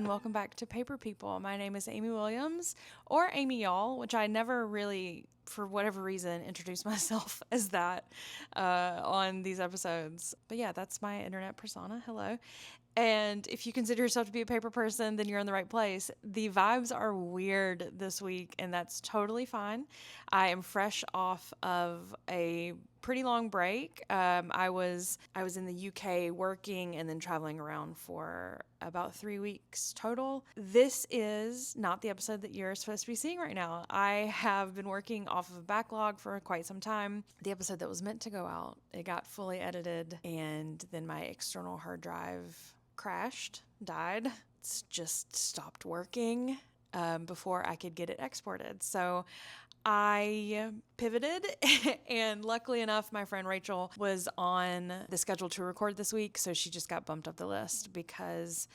and welcome back to Paper People. My name is Amy Williams, or Amy Y'all, which I never really, for whatever reason, introduced myself as that on these episodes. But yeah, that's my internet persona. Hello. And if you consider yourself to be a paper person, then you're in the right place. The vibes are weird this week, and that's totally fine. I am fresh off of a pretty long break. I was in the UK working and then traveling around for about 3 weeks total. This is not the episode that you're supposed to be seeing right now. I have been working off of a backlog for quite some time. The episode that was meant to go out, it got fully edited, and then my external hard drive crashed, died. It's just stopped working before I could get it exported. So I pivoted, and luckily enough, my friend Rachel was on the schedule to record this week, so she just got bumped up the list because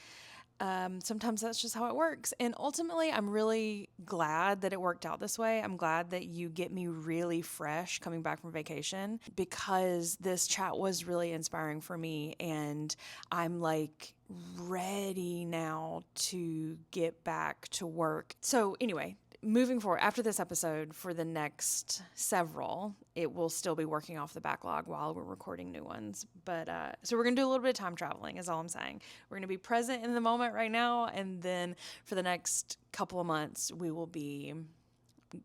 sometimes that's just how it works. And ultimately, I'm really glad that it worked out this way. I'm glad that you get me really fresh coming back from vacation, because this chat was really inspiring for me, and I'm like ready now to get back to work. So anyway, moving forward, after this episode, for the next several, it will still be working off the backlog while we're recording new ones. But so we're going to do a little bit of time traveling, is all I'm saying. We're going to be present in the moment right now, and then for the next couple of months, we will be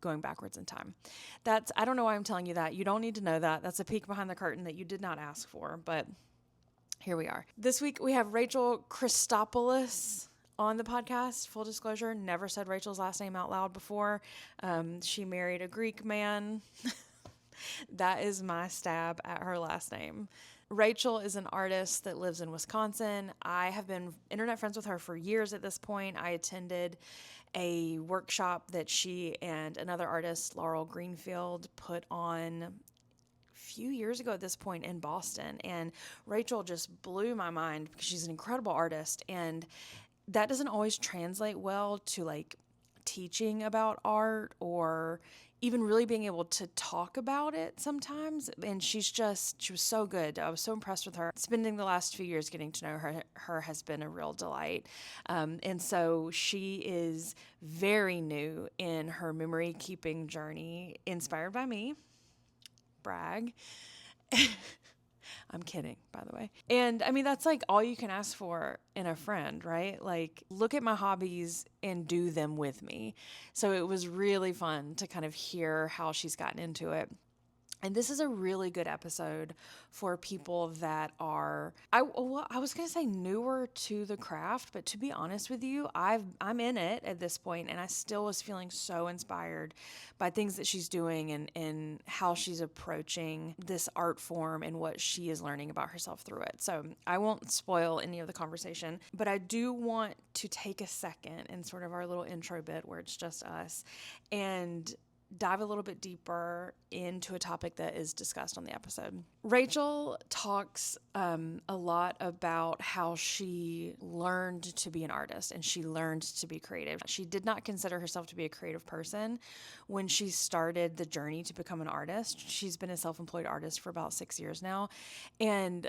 going backwards in time. I don't know why I'm telling you that. You don't need to know that. That's a peek behind the curtain that you did not ask for, but here we are. This week, we have Rachel Christopoulos on the podcast. Full disclosure, never said Rachel's last name out loud before. She married a Greek man. That is my stab at her last name. Rachel is an artist that lives in Wisconsin. I have been internet friends with her for years at this point. I attended a workshop that she and another artist, Laurel Greenfield, put on few years ago at this point in Boston, and Rachel just blew my mind because she's an incredible artist, and that doesn't always translate well to like teaching about art or even really being able to talk about it sometimes. And she was so good. I was so impressed with her. Spending the last few years getting to know her has been a real delight. And so she is very new in her memory keeping journey, inspired by me. Brag. I'm kidding, by the way. And I mean, that's like all you can ask for in a friend, right? Like, look at my hobbies and do them with me. So it was really fun to kind of hear how she's gotten into it. And this is a really good episode for people that are, I was going to say newer to the craft, but to be honest with you, I'm in it at this point, and I still was feeling so inspired by things that she's doing and how she's approaching this art form and what she is learning about herself through it. So I won't spoil any of the conversation, but I do want to take a second in sort of our little intro bit where it's just us and dive a little bit deeper into a topic that is discussed on the episode. Rachel talks a lot about how she learned to be an artist and she learned to be creative. She did not consider herself to be a creative person when she started the journey to become an artist. She's been a self-employed artist for about 6 years now. And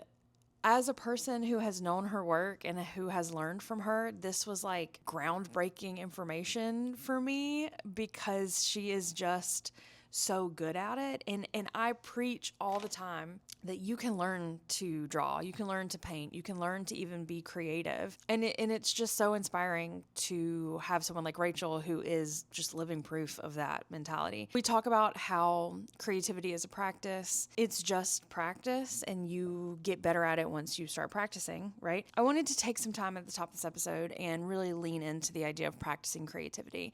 as a person who has known her work and who has learned from her, this was like groundbreaking information for me because she is just so good at it. And I preach all the time that you can learn to draw, you can learn to paint, you can learn to even be creative. And it's just so inspiring to have someone like Rachel who is just living proof of that mentality. We talk about how creativity is a practice. It's just practice, and you get better at it once you start practicing, right? I wanted to take some time at the top of this episode and really lean into the idea of practicing creativity.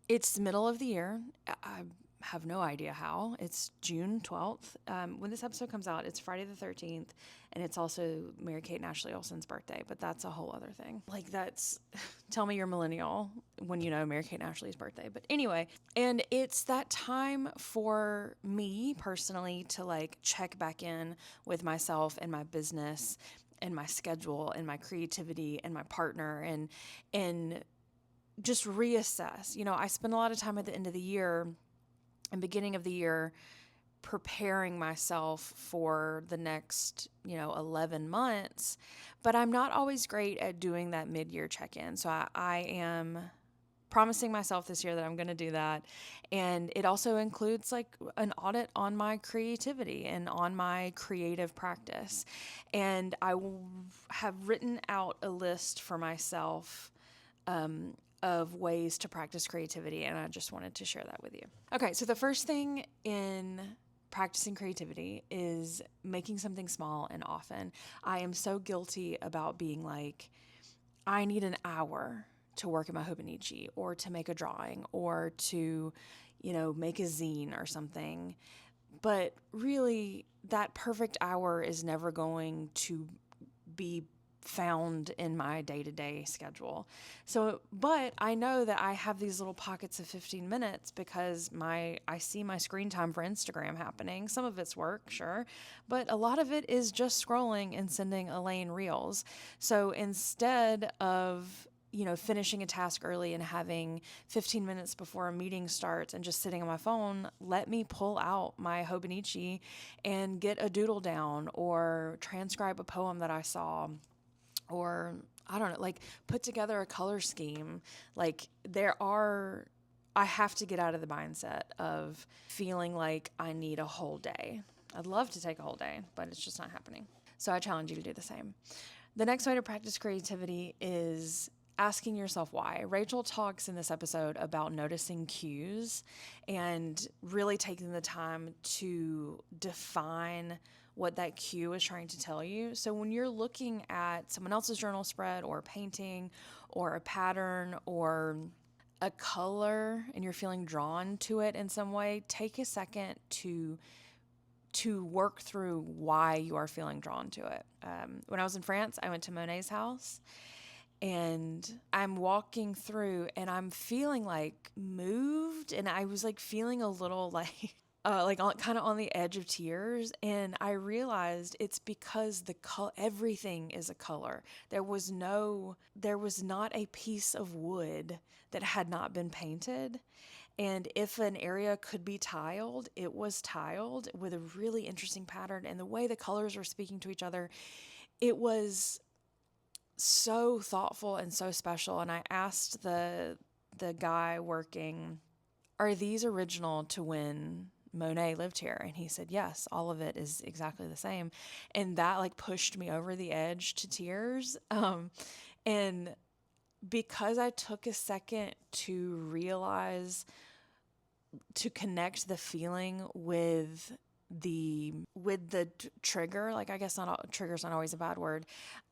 It's the middle of the year. I have no idea how. It's June 12th. When this episode comes out, it's Friday the 13th, and it's also Mary-Kate and Ashley Olsen's birthday, but that's a whole other thing. Like, tell me you're millennial when you know Mary-Kate and Ashley's birthday. But anyway, and it's that time for me personally to like check back in with myself and my business and my schedule and my creativity and my partner and just reassess. You know, I spend a lot of time at the end of the year and beginning of the year preparing myself for the next, 11 months, but I'm not always great at doing that mid-year check-in. So I am promising myself this year that I'm going to do that. And it also includes like an audit on my creativity and on my creative practice. And have written out a list for myself of ways to practice creativity, and I just wanted to share that with you. Okay, so the first thing in practicing creativity is making something small and often. I am so guilty about being like, I need an hour to work in my Hobonichi or to make a drawing or to, make a zine or something. But really, that perfect hour is never going to be found in my day-to-day schedule. So, but I know that I have these little pockets of 15 minutes because I see my screen time for Instagram happening. Some of it's work, sure, but a lot of it is just scrolling and sending Elaine reels. So instead of finishing a task early and having 15 minutes before a meeting starts and just sitting on my phone, let me pull out my Hobonichi and get a doodle down or transcribe a poem that I saw, or I don't know, like put together a color scheme. Like I have to get out of the mindset of feeling like I need a whole day. I'd love to take a whole day, but it's just not happening. So I challenge you to do the same. The next way to practice creativity is asking yourself why. Rachel talks in this episode about noticing cues and really taking the time to define what that cue is trying to tell you. So when you're looking at someone else's journal spread or a painting or a pattern or a color and you're feeling drawn to it in some way, take a second to work through why you are feeling drawn to it. When I was in France, I went to Monet's house. And I'm walking through and I'm feeling like moved, and I was like feeling a little like kind of on the edge of tears. And I realized it's because everything is a color. There was not a piece of wood that had not been painted. And if an area could be tiled, it was tiled with a really interesting pattern. And the way the colors were speaking to each other, it was so thoughtful and so special. And I asked the guy working, are these original to when Monet lived here? And he said, yes, all of it is exactly the same. And that like pushed me over the edge to tears. And because I took a second to connect the feeling with the trigger, like I guess trigger's not always a bad word,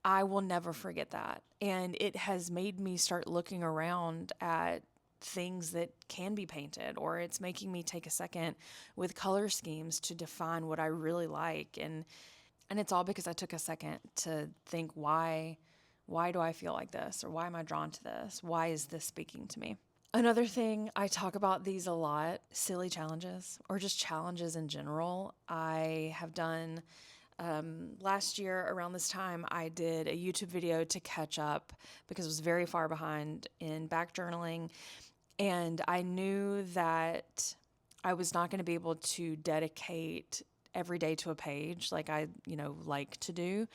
I will never forget that. And it has made me start looking around at things that can be painted, or it's making me take a second with color schemes to define what I really like. And it's all because I took a second to think, why do I feel like this? Or why am I drawn to this? Why is this speaking to me? Another thing, I talk about these a lot, silly challenges or just challenges in general. I have done, last year around this time, I did a YouTube video to catch up because I was very far behind in back journaling. And I knew that I was not going to be able to dedicate every day to a page like I, like to do.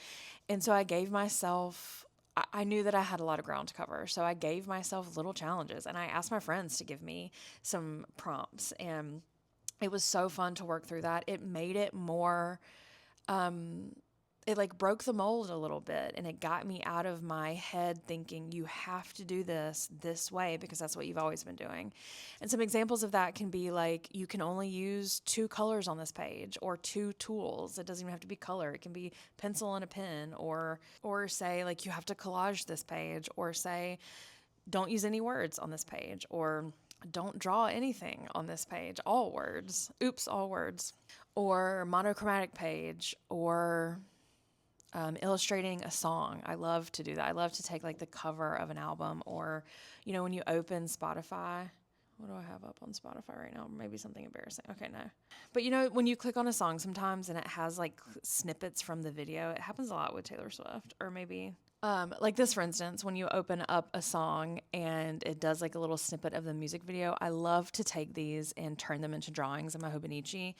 And so I knew that I had a lot of ground to cover. So I gave myself little challenges and I asked my friends to give me some prompts. And it was so fun to work through that. It made it more, it like broke the mold a little bit, and it got me out of my head thinking you have to do this way because that's what you've always been doing. And some examples of that can be like, you can only use 2 colors on this page or 2 tools. It doesn't even have to be color. It can be pencil and a pen, or say like you have to collage this page, or say don't use any words on this page, or don't draw anything on this page, all words. Oops, all words. Or monochromatic page, or illustrating a song. I love to do that. I love to take like the cover of an album, or, when you open Spotify, what do I have up on Spotify right now? Maybe something embarrassing. Okay, no. But when you click on a song sometimes and it has like snippets from the video, it happens a lot with Taylor Swift, or maybe Like this, for instance, when you open up a song and it does like a little snippet of the music video, I love to take these and turn them into drawings in my Hobonichi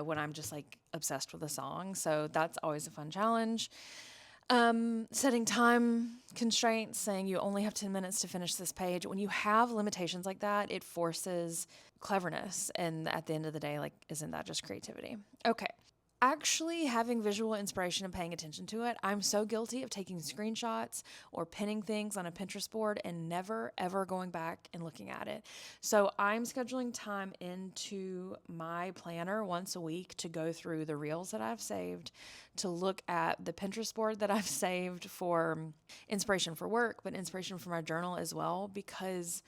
when I'm just like obsessed with a song. So that's always a fun challenge. Setting time constraints, saying you only have 10 minutes to finish this page. When you have limitations like that, it forces cleverness. And at the end of the day, like, isn't that just creativity? Okay. Actually having visual inspiration and paying attention to it. I'm so guilty of taking screenshots or pinning things on a Pinterest board and never ever going back and looking at it. So I'm scheduling time into my planner once a week to go through the reels that I've saved, to look at the Pinterest board that I've saved for inspiration for work, but inspiration for my journal as well, because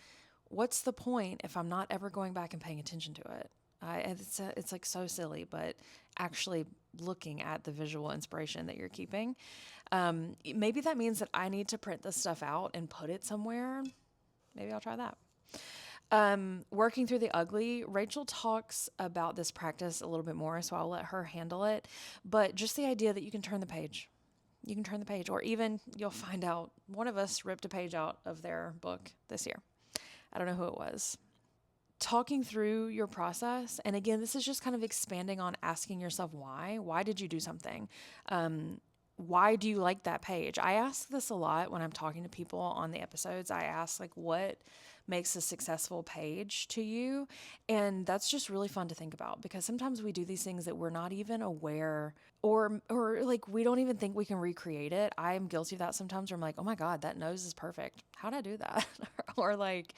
what's the point if I'm not ever going back and paying attention to it? It's like so silly, but actually looking at the visual inspiration that you're keeping. Maybe that means that I need to print this stuff out and put it somewhere. Maybe I'll try that. Working through the ugly, Rachel talks about this practice a little bit more, so I'll let her handle it. But just the idea that you can turn the page. You can turn the page, or even you'll find out one of us ripped a page out of their book this year. I don't know who it was. Talking through your process. And again, this is just kind of expanding on asking yourself why. Why did you do something? Why do you like that page? I ask this a lot when I'm talking to people on the episodes. I ask, like, what makes a successful page to you? And that's just really fun to think about, because sometimes we do these things that we're not even aware, or like we don't even think we can recreate it. I'm guilty of that sometimes, where I'm like, oh my God, that nose is perfect. How'd I do that? Or like,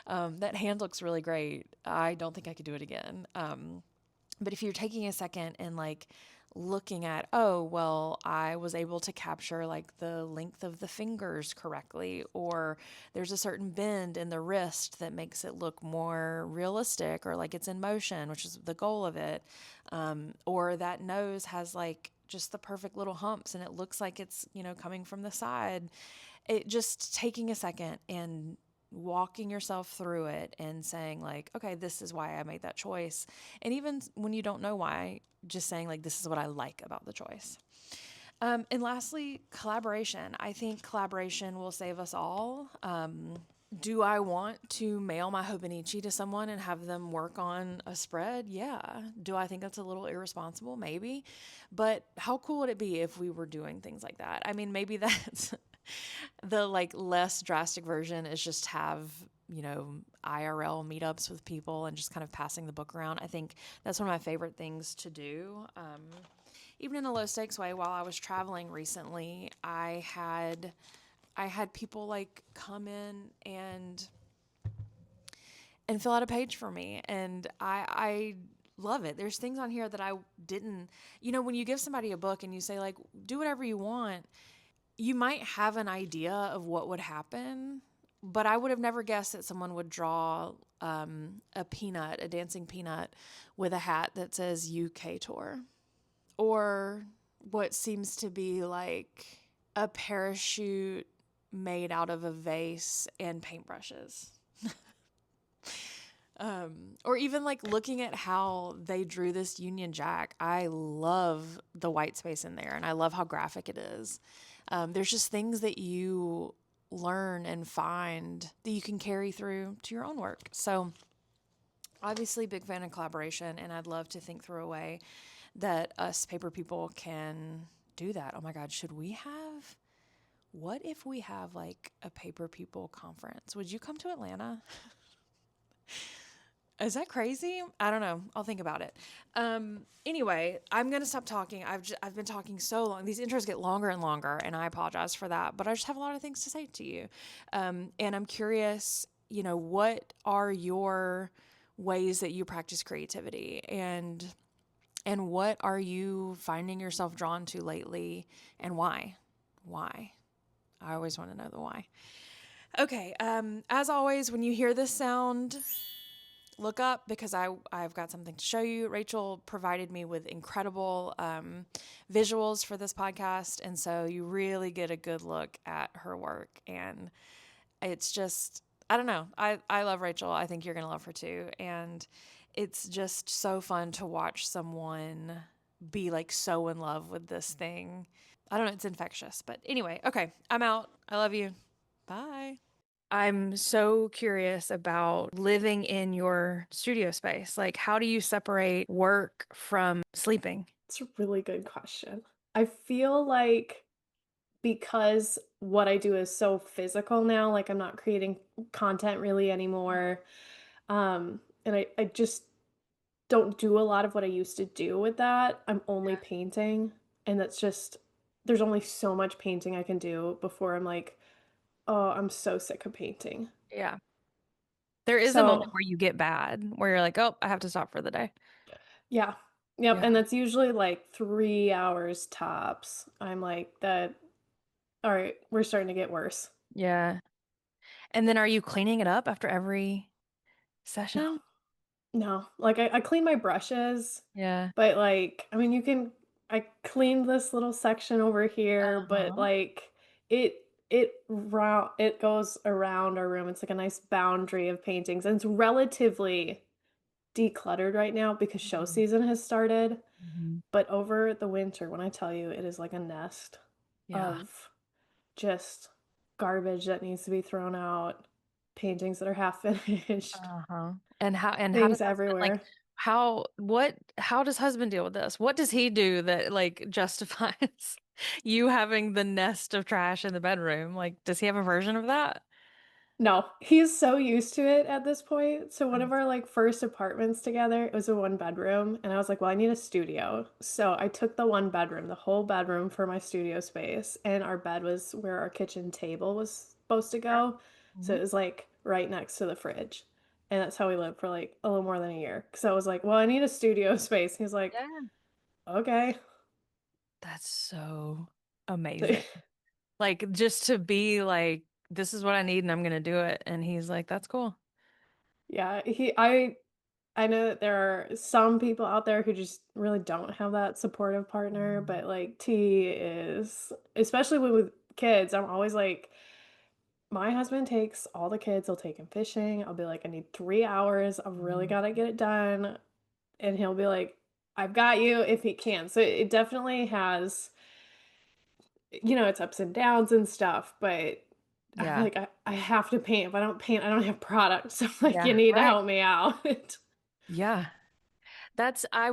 that hand looks really great. I don't think I could do it again. But if you're taking a second and like looking at, oh, well, I was able to capture like the length of the fingers correctly, or there's a certain bend in the wrist that makes it look more realistic, or like it's in motion, which is the goal of it. Or that nose has like just the perfect little humps and it looks like it's, coming from the side. It just taking a second and walking yourself through it and saying like, okay, this is why I made that choice. And even when you don't know why, just saying like, this is what I like about the choice. And lastly, collaboration. I think collaboration will save us all. Do I want to mail my Hobonichi to someone and have them work on a spread? Yeah. Do I think that's a little irresponsible? Maybe. But how cool would it be if we were doing things like that? I mean, maybe that's the like less drastic version is just have, IRL meetups with people and just kind of passing the book around. I think that's one of my favorite things to do. Even in a low stakes way, while I was traveling recently, I had people like come in and fill out a page for me. And I love it. There's things on here that I didn't, when you give somebody a book and you say like, do whatever you want, you might have an idea of what would happen, but I would have never guessed that someone would draw a dancing peanut with a hat that says UK tour, or what seems to be like a parachute made out of a vase and paintbrushes. Or even like looking at how they drew this Union Jack. I love the white space in there and I love how graphic it is. There's just things that you learn and find that you can carry through to your own work. So obviously big fan of collaboration, and I'd love to think through a way that us paper people can do that. Oh my God, what if we have like a paper people conference? Would you come to Atlanta? Is that crazy? I don't know. I'll think about it. Anyway, I'm going to stop talking. I've been talking so long. These intros get longer and longer, and I apologize for that, but I just have a lot of things to say to you. And I'm curious, what are your ways that you practice creativity, and what are you finding yourself drawn to lately, and why? Why? I always want to know the why. Okay. As always, when you hear this sound, look up, because I've got something to show you. Rachel provided me with incredible visuals for this podcast, and so you really get a good look at her work. And it's just, I don't know. I love Rachel. I think you're going to love her too. And it's just so fun to watch someone be like so in love with this thing. I don't know, it's infectious. But anyway, okay, I'm out. I love you. Bye. I'm so curious about living in your studio space. Like, how do you separate work from sleeping? It's a really good question. I feel like because what I do is so physical now, like I'm not creating content really anymore. And I just don't do a lot of what I used to do with that. I'm only painting, and that's just there's only so much painting I can do before I'm like, "Oh, I'm so sick of painting." Yeah. There is a moment So, where you get bad, where you're like, oh, I have to stop for the day. yeah. Yep, Yeah. and that's usually like 3 hours tops. I'm like, "That all right, we're starting to get worse." Yeah. And then are you cleaning it up after every No. session? No, like, I clean my brushes, Yeah. but, like, I mean, you can I cleaned this little section over here, but, Uh-huh. like, it goes around our room. It's like a nice boundary of paintings, and it's relatively decluttered right now because show Mhm. season has started, Mhm. but over the winter, when I tell you, it is like a nest Yeah. of just garbage that needs to be thrown out, paintings that are half finished, Uh-huh. And how does things husband like everywhere. how does husband deal with this? What does he do that like justifies you having the nest of trash in the bedroom? Like, does he have a version of that? No, he's so used to it at this point. So one of Nice. our, like, first apartments together, it was a one-bedroom, and I was like, "Well, I need a studio." So I took the one bedroom, the whole bedroom for my studio space, and our bed was where our kitchen table was supposed to Sure. go. So Mhm. it was, like, right next to the fridge. And that's how we lived for, like, a little more than a year. So I was like, "Well, I need a studio space." He's like, Yeah. "Okay." That's so amazing. Like, just to be like, "This is what I need, and I'm gonna do it," and he's like, "That's cool." Yeah, I know that there are some people out there who just really don't have that supportive partner, Mhm. but, like, T is especially with kids, I'm always like, my husband takes all the kids, he'll take 'em fishing, I'll be like, "I need 3 hours, I've really Mhm. gotta get it done," and he'll be like, "I've got you," if he can. So it definitely has, its ups and downs and stuff, but I'm Yeah. like, I have to paint. If I don't paint, I don't have product, so, like, you Yeah, need to right. help me out. Yeah. I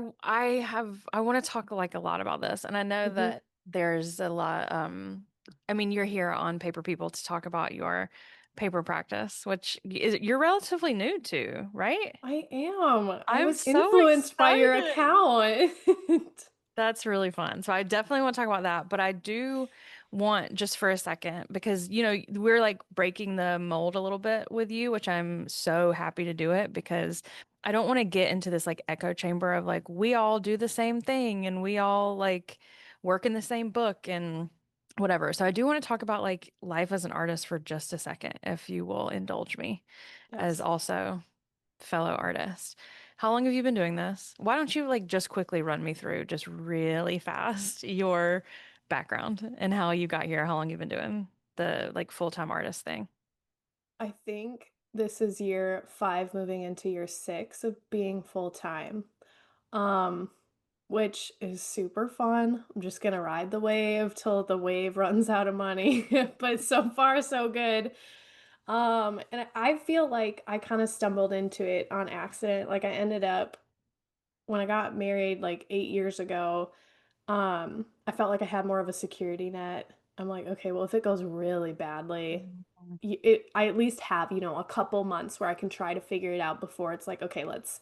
wanna talk, like, a lot about this, and I know Mhm. that there's a lot, I mean, you're here on Paper People to talk about your paper practice, which you're relatively new to, right? I am. I I'm was so influenced by your excited. account. That's really fun. So I definitely want to talk about that, but I do want just for a second because we're like breaking the mold a little bit with you, which I'm so happy to do it because I don't want to get into this like echo chamber of like we all do the same thing and we all like work in the same book and whatever. So I do want to talk about like life as an artist for just a second, if you will indulge me as Yes. also fellow artist. How long have you been doing this? Why don't you like just quickly run me through just really fast your background and how you got here, how long you've been doing the like full-time artist thing? I think this is year 5 moving into year 6 of being full-time, um, which is super fun. I'm just gonna ride the wave till the wave runs out of money, but so far so good. And I feel like I kinda stumbled into it on accident. Like, I ended up when I got married, like, 8 years ago, I felt like I had more of a security net. I'm like, "Okay, well, if it goes really badly, Mhm. I at least have, a couple months where I can try to figure it out before it's like, okay, let's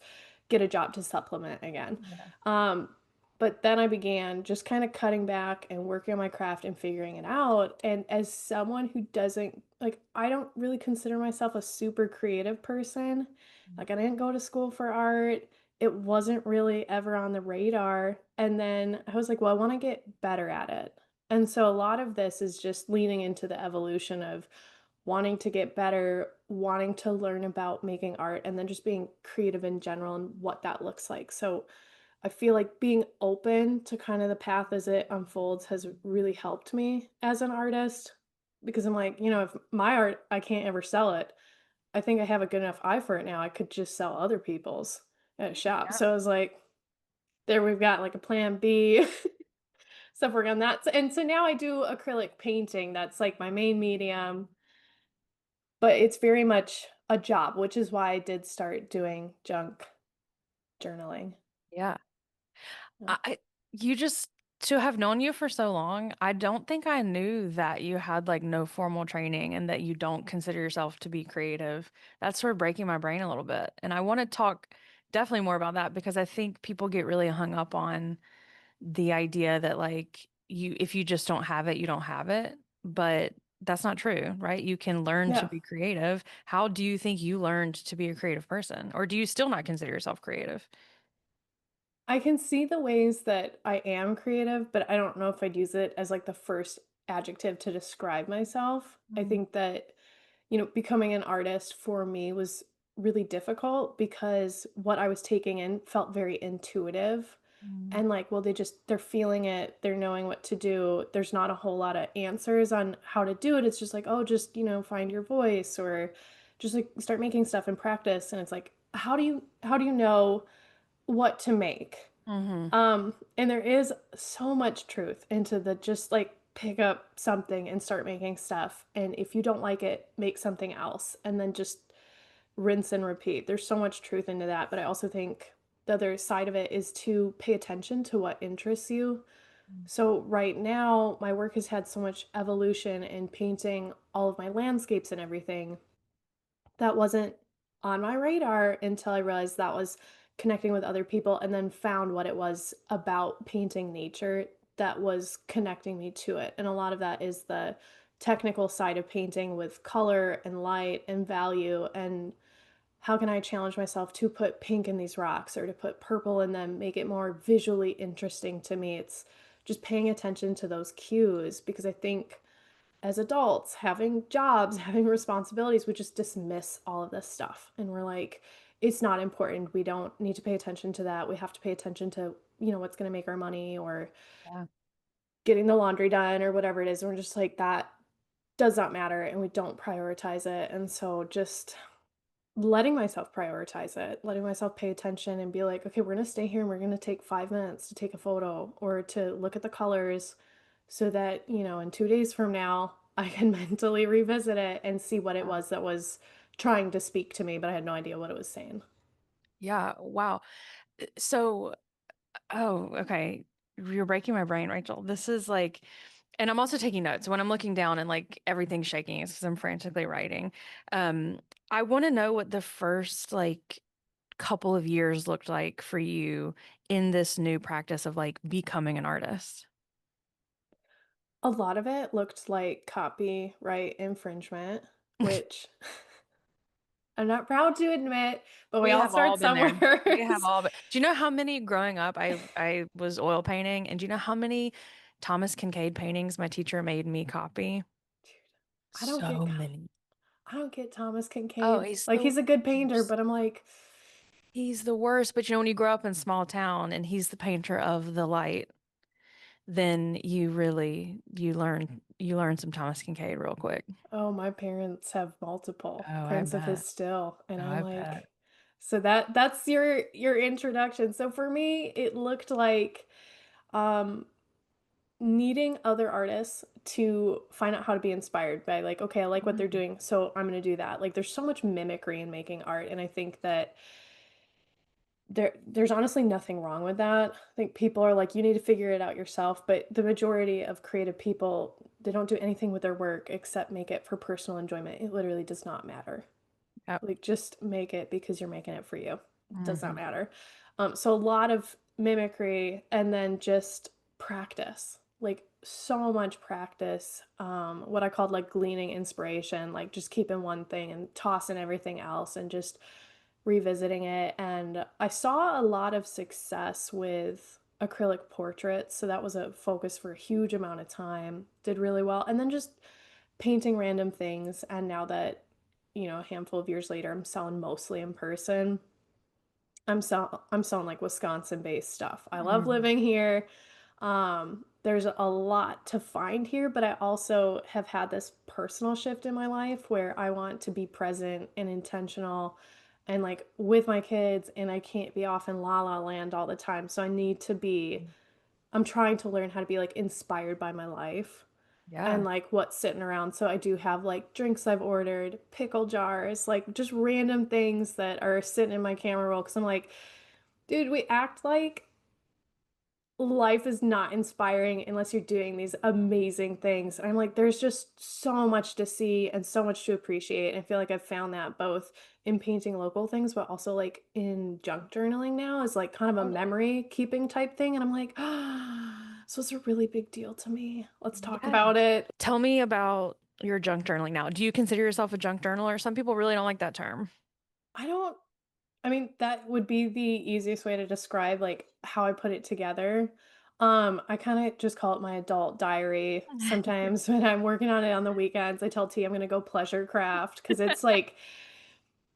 get a job to supplement again." Yeah. Um, but then I began just kind of cutting back and working on my craft and figuring it out. And as someone who doesn't like, I don't really consider myself a super creative person. Like, I didn't go to school for art. It wasn't really ever on the radar. And then I was like, well, I want to get better at it. And so a lot of this is just leaning into the evolution of wanting to get better, wanting to learn about making art, and then just being creative in general and what that looks like. So I feel like being open to kind of the path as it unfolds has really helped me as an artist because I'm like, if my art, I can't ever sell it. I think I have a good enough eye for it now. I could just sell other people's at a shop. Yeah. So I was like, there we've got like a plan B. stuff work on that. And so now I do acrylic painting. That's like my main medium, but it's very much a job, which is why I did start doing junk journaling. Yeah. Yeah. I you just to have known you for so long, I don't think I knew that you had like no formal training and that you don't consider yourself to be creative. That's sort of breaking my brain a little bit. And I want to talk definitely more about that because I think people get really hung up on the idea that like you if you just don't have it, you don't have it. But that's not true, right? You can learn to Yeah. be creative. How do you think you learned to be a creative person? Or do you still not consider yourself creative? I can see the ways that I am creative, but I don't know if I'd use it as like the first adjective to describe myself. I Mm, think that, becoming an artist for me was really difficult because what I was taking in felt very intuitive. mm, And like, well, they're feeling it, they're knowing what to do. There's not a whole lot of answers on how to do it. It's just like, oh, just, find your voice or just like start making stuff and practice. And it's like, how do you know what to make? mhm, And there is so much truth into the just like pick up something and start making stuff. And if you don't like it, make something else and then just rinse and repeat. There's so much truth into that. But I also think the other side of it is to pay attention to what interests you. So right now, my work has had so much evolution in painting all of my landscapes and everything that wasn't on my radar until I realized that was connecting with other people and then found what it was about painting nature that was connecting me to it. And a lot of that is the technical side of painting with color and light and value and how can I challenge myself to put pink in these rocks or to put purple in them, make it more visually interesting to me. It's just paying attention to those cues because I think as adults, having jobs, having responsibilities, we just dismiss all of this stuff. And we're like, it's not important. We don't need to pay attention to that. We have to pay attention to, what's going to make our money or yeah. getting the laundry done or whatever it is. And we're just like, that does not matter. And we don't prioritize it. And so just letting myself prioritize it, letting myself pay attention and be like, okay, we're going to stay here and we're going to take 5 minutes to take a photo or to look at the colors so that, in 2 days from now, I can mentally revisit it and see what it Yeah. was that was trying to speak to me, but I had no idea what it was saying. Yeah. Wow. So, oh, okay. You're breaking my brain, Rachel. This is like, and I'm also taking notes. When I'm looking down and like everything's shaking, it's because I'm frantically writing. Um, I want to know what the first like couple of years looked like for you in this new practice of like becoming an artist. A lot of it looked like copyright infringement, which I'm not proud to admit, but we We all have all start been there. somewhere. We have all been. Do you know how many growing up I was oil painting, and do you know how many Thomas Kincaid paintings my teacher made me copy? I don't get So many. I don't get Thomas Oh, Kincaid. he's Like the he's a good painter, worst. but I'm like, He's the worst. But you know, when you grow up in small town and he's the painter of the light, then you learn some Thomas Kincaid real quick. oh, my parents have multiple Oh, I prints of his bet. still, and Oh, I'm I bet. like, so that's your introduction. So for me, it looked like um needing other artists to find out how to be inspired by like, okay, I like what they're Mm, doing, so I'm gonna do that. Like there's so much mimicry in making art, and I think that there's honestly nothing wrong with that. I think people are like, you need to figure it out yourself, but the majority of creative people, they don't do anything with their work except make it for personal enjoyment. It literally does not matter. yep. Like just make it because you're making it for you. It does not Hmm. matter. So a lot of mimicry and then just practice. Like so much practice. What I called like gleaning inspiration, like just keeping one thing and tossing everything else and just revisiting it. And I saw a lot of success with acrylic portraits. So that was a focus for a huge amount of time. Did really well. And then just painting random things. And now that, a handful of years later, I'm selling mostly in person. I'm selling like Wisconsin based stuff. I love Hmm. living here. There's a lot to find here, but I also have had this personal shift in my life where I want to be present and intentional and like with my kids, and I can't be off in la la land all the time. So I need to be I'm trying to learn how to be like inspired by my life and Yeah. like what's sitting around. So I do have like drinks I've ordered, pickle jars, like just random things that are sitting in my camera roll. Cause I'm like, dude, we act like life is not inspiring unless you're doing these amazing things. And I'm like, there's just so much to see and so much to appreciate. And I feel like I've found that both in painting local things, but also like in junk journaling now is like kind of a Oh, memory keeping type thing. And I'm like, ah, so it's a really big deal to me. Let's talk yeah. about it. Tell me about your junk journaling now. Do you consider yourself a junk journaler? Some people really don't like that term. I don't I mean, that would be the easiest way to describe, like, how I put it together. I kinda just call it my adult diary. Sometimes when I'm working on it on the weekends, I tell T I'm gonna go pleasure craft because it's like,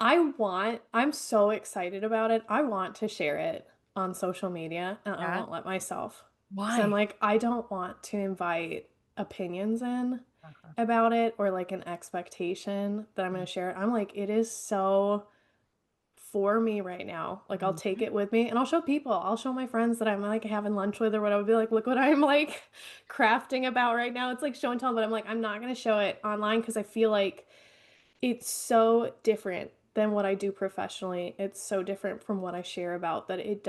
I'm so excited about it. I want to share it on social media, and I Yeah. won't let myself because 'cause I'm Why? like, I don't want to invite opinions in Uh-huh. about it or, like, an expectation that I'm gonna share it. I'm like, it is so for me right now. Like, I'll take Mhm. it with me and I'll show people. I'll show my friends that I'm, like, having lunch with or what I would be like, "Look what I'm, like, crafting about right now." It's like show and tell, but I'm like, I'm not gonna show it online because I feel like it's so different than what I do professionally. It's so different from what I share about that it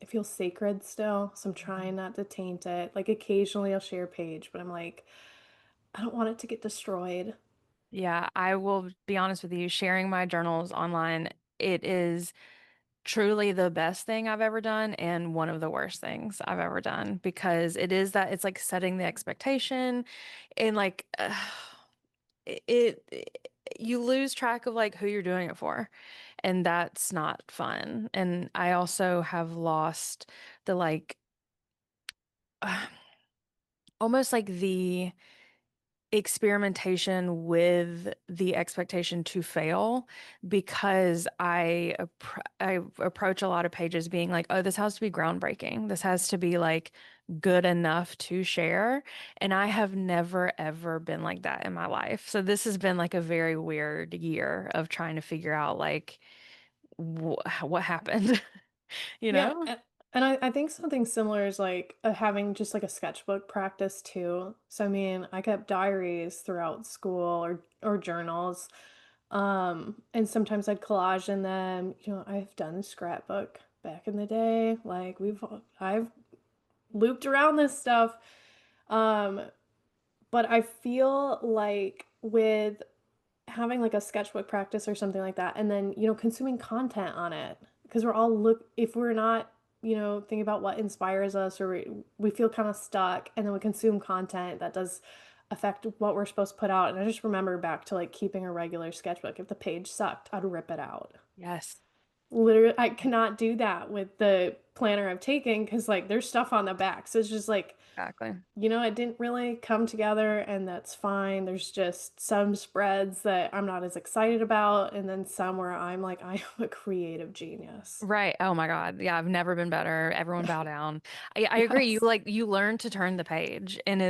feels sacred still, so I'm trying not to taint it. Like, occasionally I'll share a page, but I'm like, I don't want it to get destroyed. Yeah, I will be honest with you, sharing my journals online, it is truly the best thing I've ever done and one of the worst things I've ever done because it is that it's like setting the expectation and like you lose track of like who you're doing it for, and that's not fun. And I also have lost the like almost like the experimentation with the expectation to fail because I approach a lot of pages being like, oh, this has to be groundbreaking. This has to be like good enough to share. And I have never ever been like that in my life. So this has been like a very weird year of trying to figure out like what happened, you Yeah, know? and I think something similar is like having just like a sketchbook practice too. So I mean, I kept diaries throughout school or journals. And sometimes I'd collage in them. You know, I've done scrapbook back in the day. Like I've looped around this stuff. Um, but I feel like with having like a sketchbook practice or something like that and then consuming content on it because we're all look if we're not thinking about what inspires us or we feel kind of stuck and then we consume content that does affect what we're supposed to put out. And I just remember back to like keeping a regular sketchbook. If the page sucked, I'd rip it out. Yes, Literally, I cannot do that with the planner I've taken because like there's stuff on the back, so it's just like exactly. it didn't really come together, and that's fine. There's just some spreads that I'm not as excited about, and then some where I'm like, I am a creative genius. Right. Oh my God. Yeah, I've never been better. Everyone bow down. I agree. You Yes. like you learn to turn the page and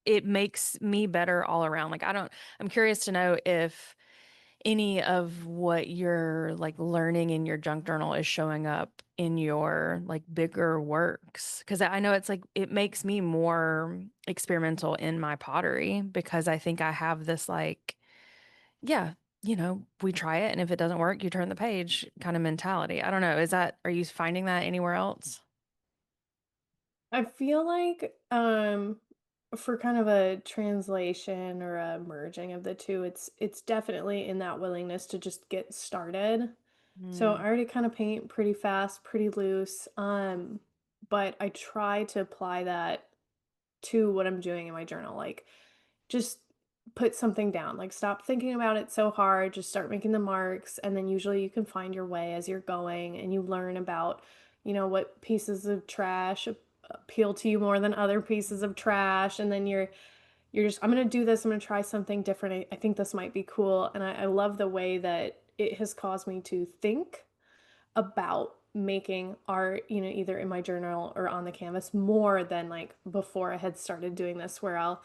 it makes me better all around. Like I'm curious to know if any of what you're like learning in your junk journal is showing up in your like bigger works. Because I know it's like it makes me more experimental in my pottery because I think I have this like yeah, we try it, and if it doesn't work, you turn the page kind of mentality. I don't know. Are you finding that anywhere else? I feel like for kind of a translation or a merging of the two, it's definitely in that willingness to just get started. So Mm, I already kind of paint pretty fast, pretty loose. But I try to apply that to what I'm doing in my journal. Like, just put something down. Like, stop thinking about it so hard. Just start making the marks. And then usually you can find your way as you're going and you learn about, what pieces of trash appeal to you more than other pieces of trash. And then you're just, I'm going to do this. I'm going to try something different. I think this might be cool. And I love the way that it has caused me to think about making art, either in my journal or on the canvas more than like before I had started doing this, where I'll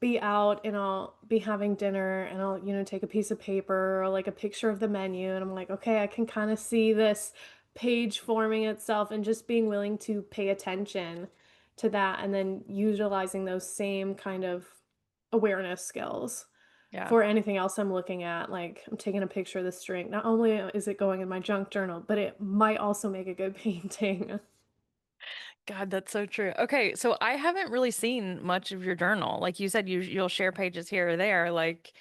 be out and I'll be having dinner and I'll, take a piece of paper or like a picture of the menu and I'm like, okay, I can kind of see this page forming itself and just being willing to pay attention to that and then utilizing those same kind of awareness skills Yeah. for anything else I'm looking at. Like I'm taking a picture of this drink. Not only is it going in my junk journal, but it might also make a good painting. God, that's so true. Okay, so I haven't really seen much of your journal. Like you said, you'll share pages here or there. Like,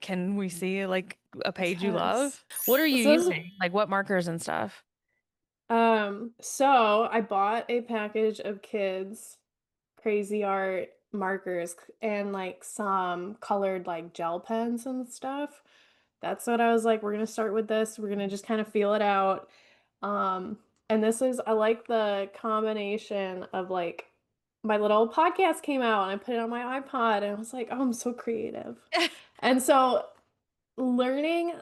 can we see like a page you Yes. love? What are you So, using? Like what markers and stuff? so I bought a package of kids crazy art markers and like some colored like gel pens and stuff. That's what I was like, we're gonna start with this. We're gonna just kind of feel it out. Um, and this is I like the combination of like my little podcast came out and I put it on my iPod and I was like, oh, I'm so creative. And so learning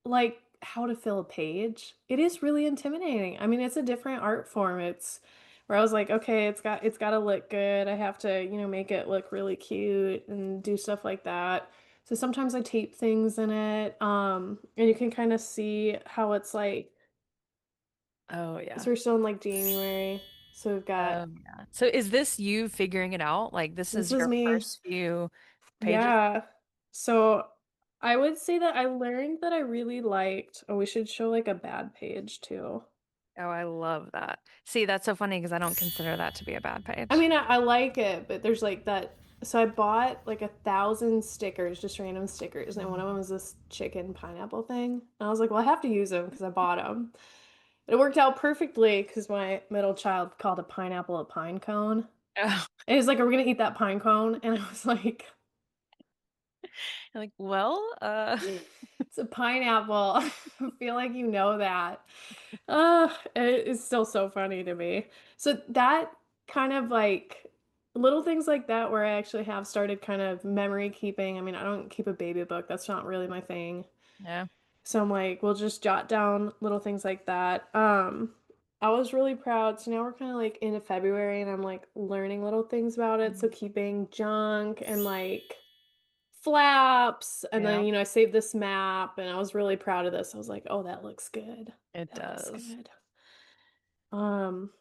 like how to fill a page, it is really intimidating. I mean, it's a different art form. It's where I was like, okay, it's got to look good. I have to, make it look really cute and do stuff like that. So sometimes I tape things in it. And you can kind of see how it's like, Oh yeah. so we're still in like January. So we've got Yeah. So is this you figuring it out? Like this this is was your me. first few pages? Yeah. So I would say that I learned that I really liked, oh, we should show like a bad page too. Oh, I love that. See, that's so funny because I don't consider that to be a bad I page. mean, I like it, but there's like that. So I bought like 1,000 stickers, just random stickers, and one of them was this chicken pineapple thing. And I was like, well, I have to use them because I bought them. It worked out perfectly because my middle child called a pineapple a pine cone. Oh, And he's like, are we gonna eat that pine cone? And I was like, like, well, it's a pineapple. I feel like you know that. It is still so funny to me. So that kind of like little things like that where I actually have started kind of memory keeping. I mean, I don't keep a baby book. That's not really my thing. yeah. So I'm like, we'll just jot down little things like that. I was really proud. So now we're kind of like into February and I'm like learning little things about it. So Mhm. keeping junk and like flaps and Yeah, then I saved this map and I was really proud of this. I was like, "Oh, that looks good. it That looks does. good." Um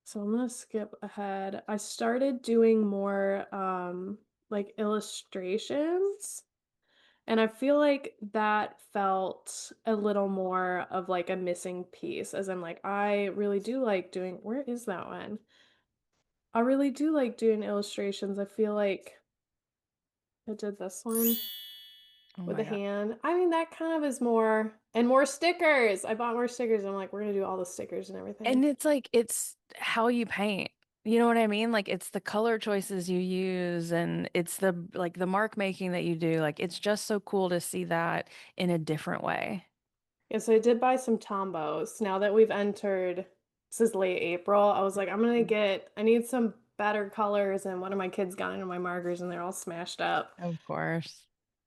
so I'm going to skip ahead. I started doing more like illustrations and I feel like that felt a little more of like a missing piece as I'm like I really do like doing where is that one? I really do like doing illustrations. I feel like I did this one. Oh With my a God. hand. I mean, that kind of is more and more stickers. I bought more stickers. I'm like, we're gonna do all the stickers and everything. And it's like it's how you paint. You know what I mean? Like it's the color choices you use and it's the like the mark making that you do. Like it's just so cool to see that in a different way. Yeah, so I did buy some Tombos. Now that we've entered, this is late April, I was like, I need some better colors, and one of my kids got into my markers and they're all smashed up. Of course.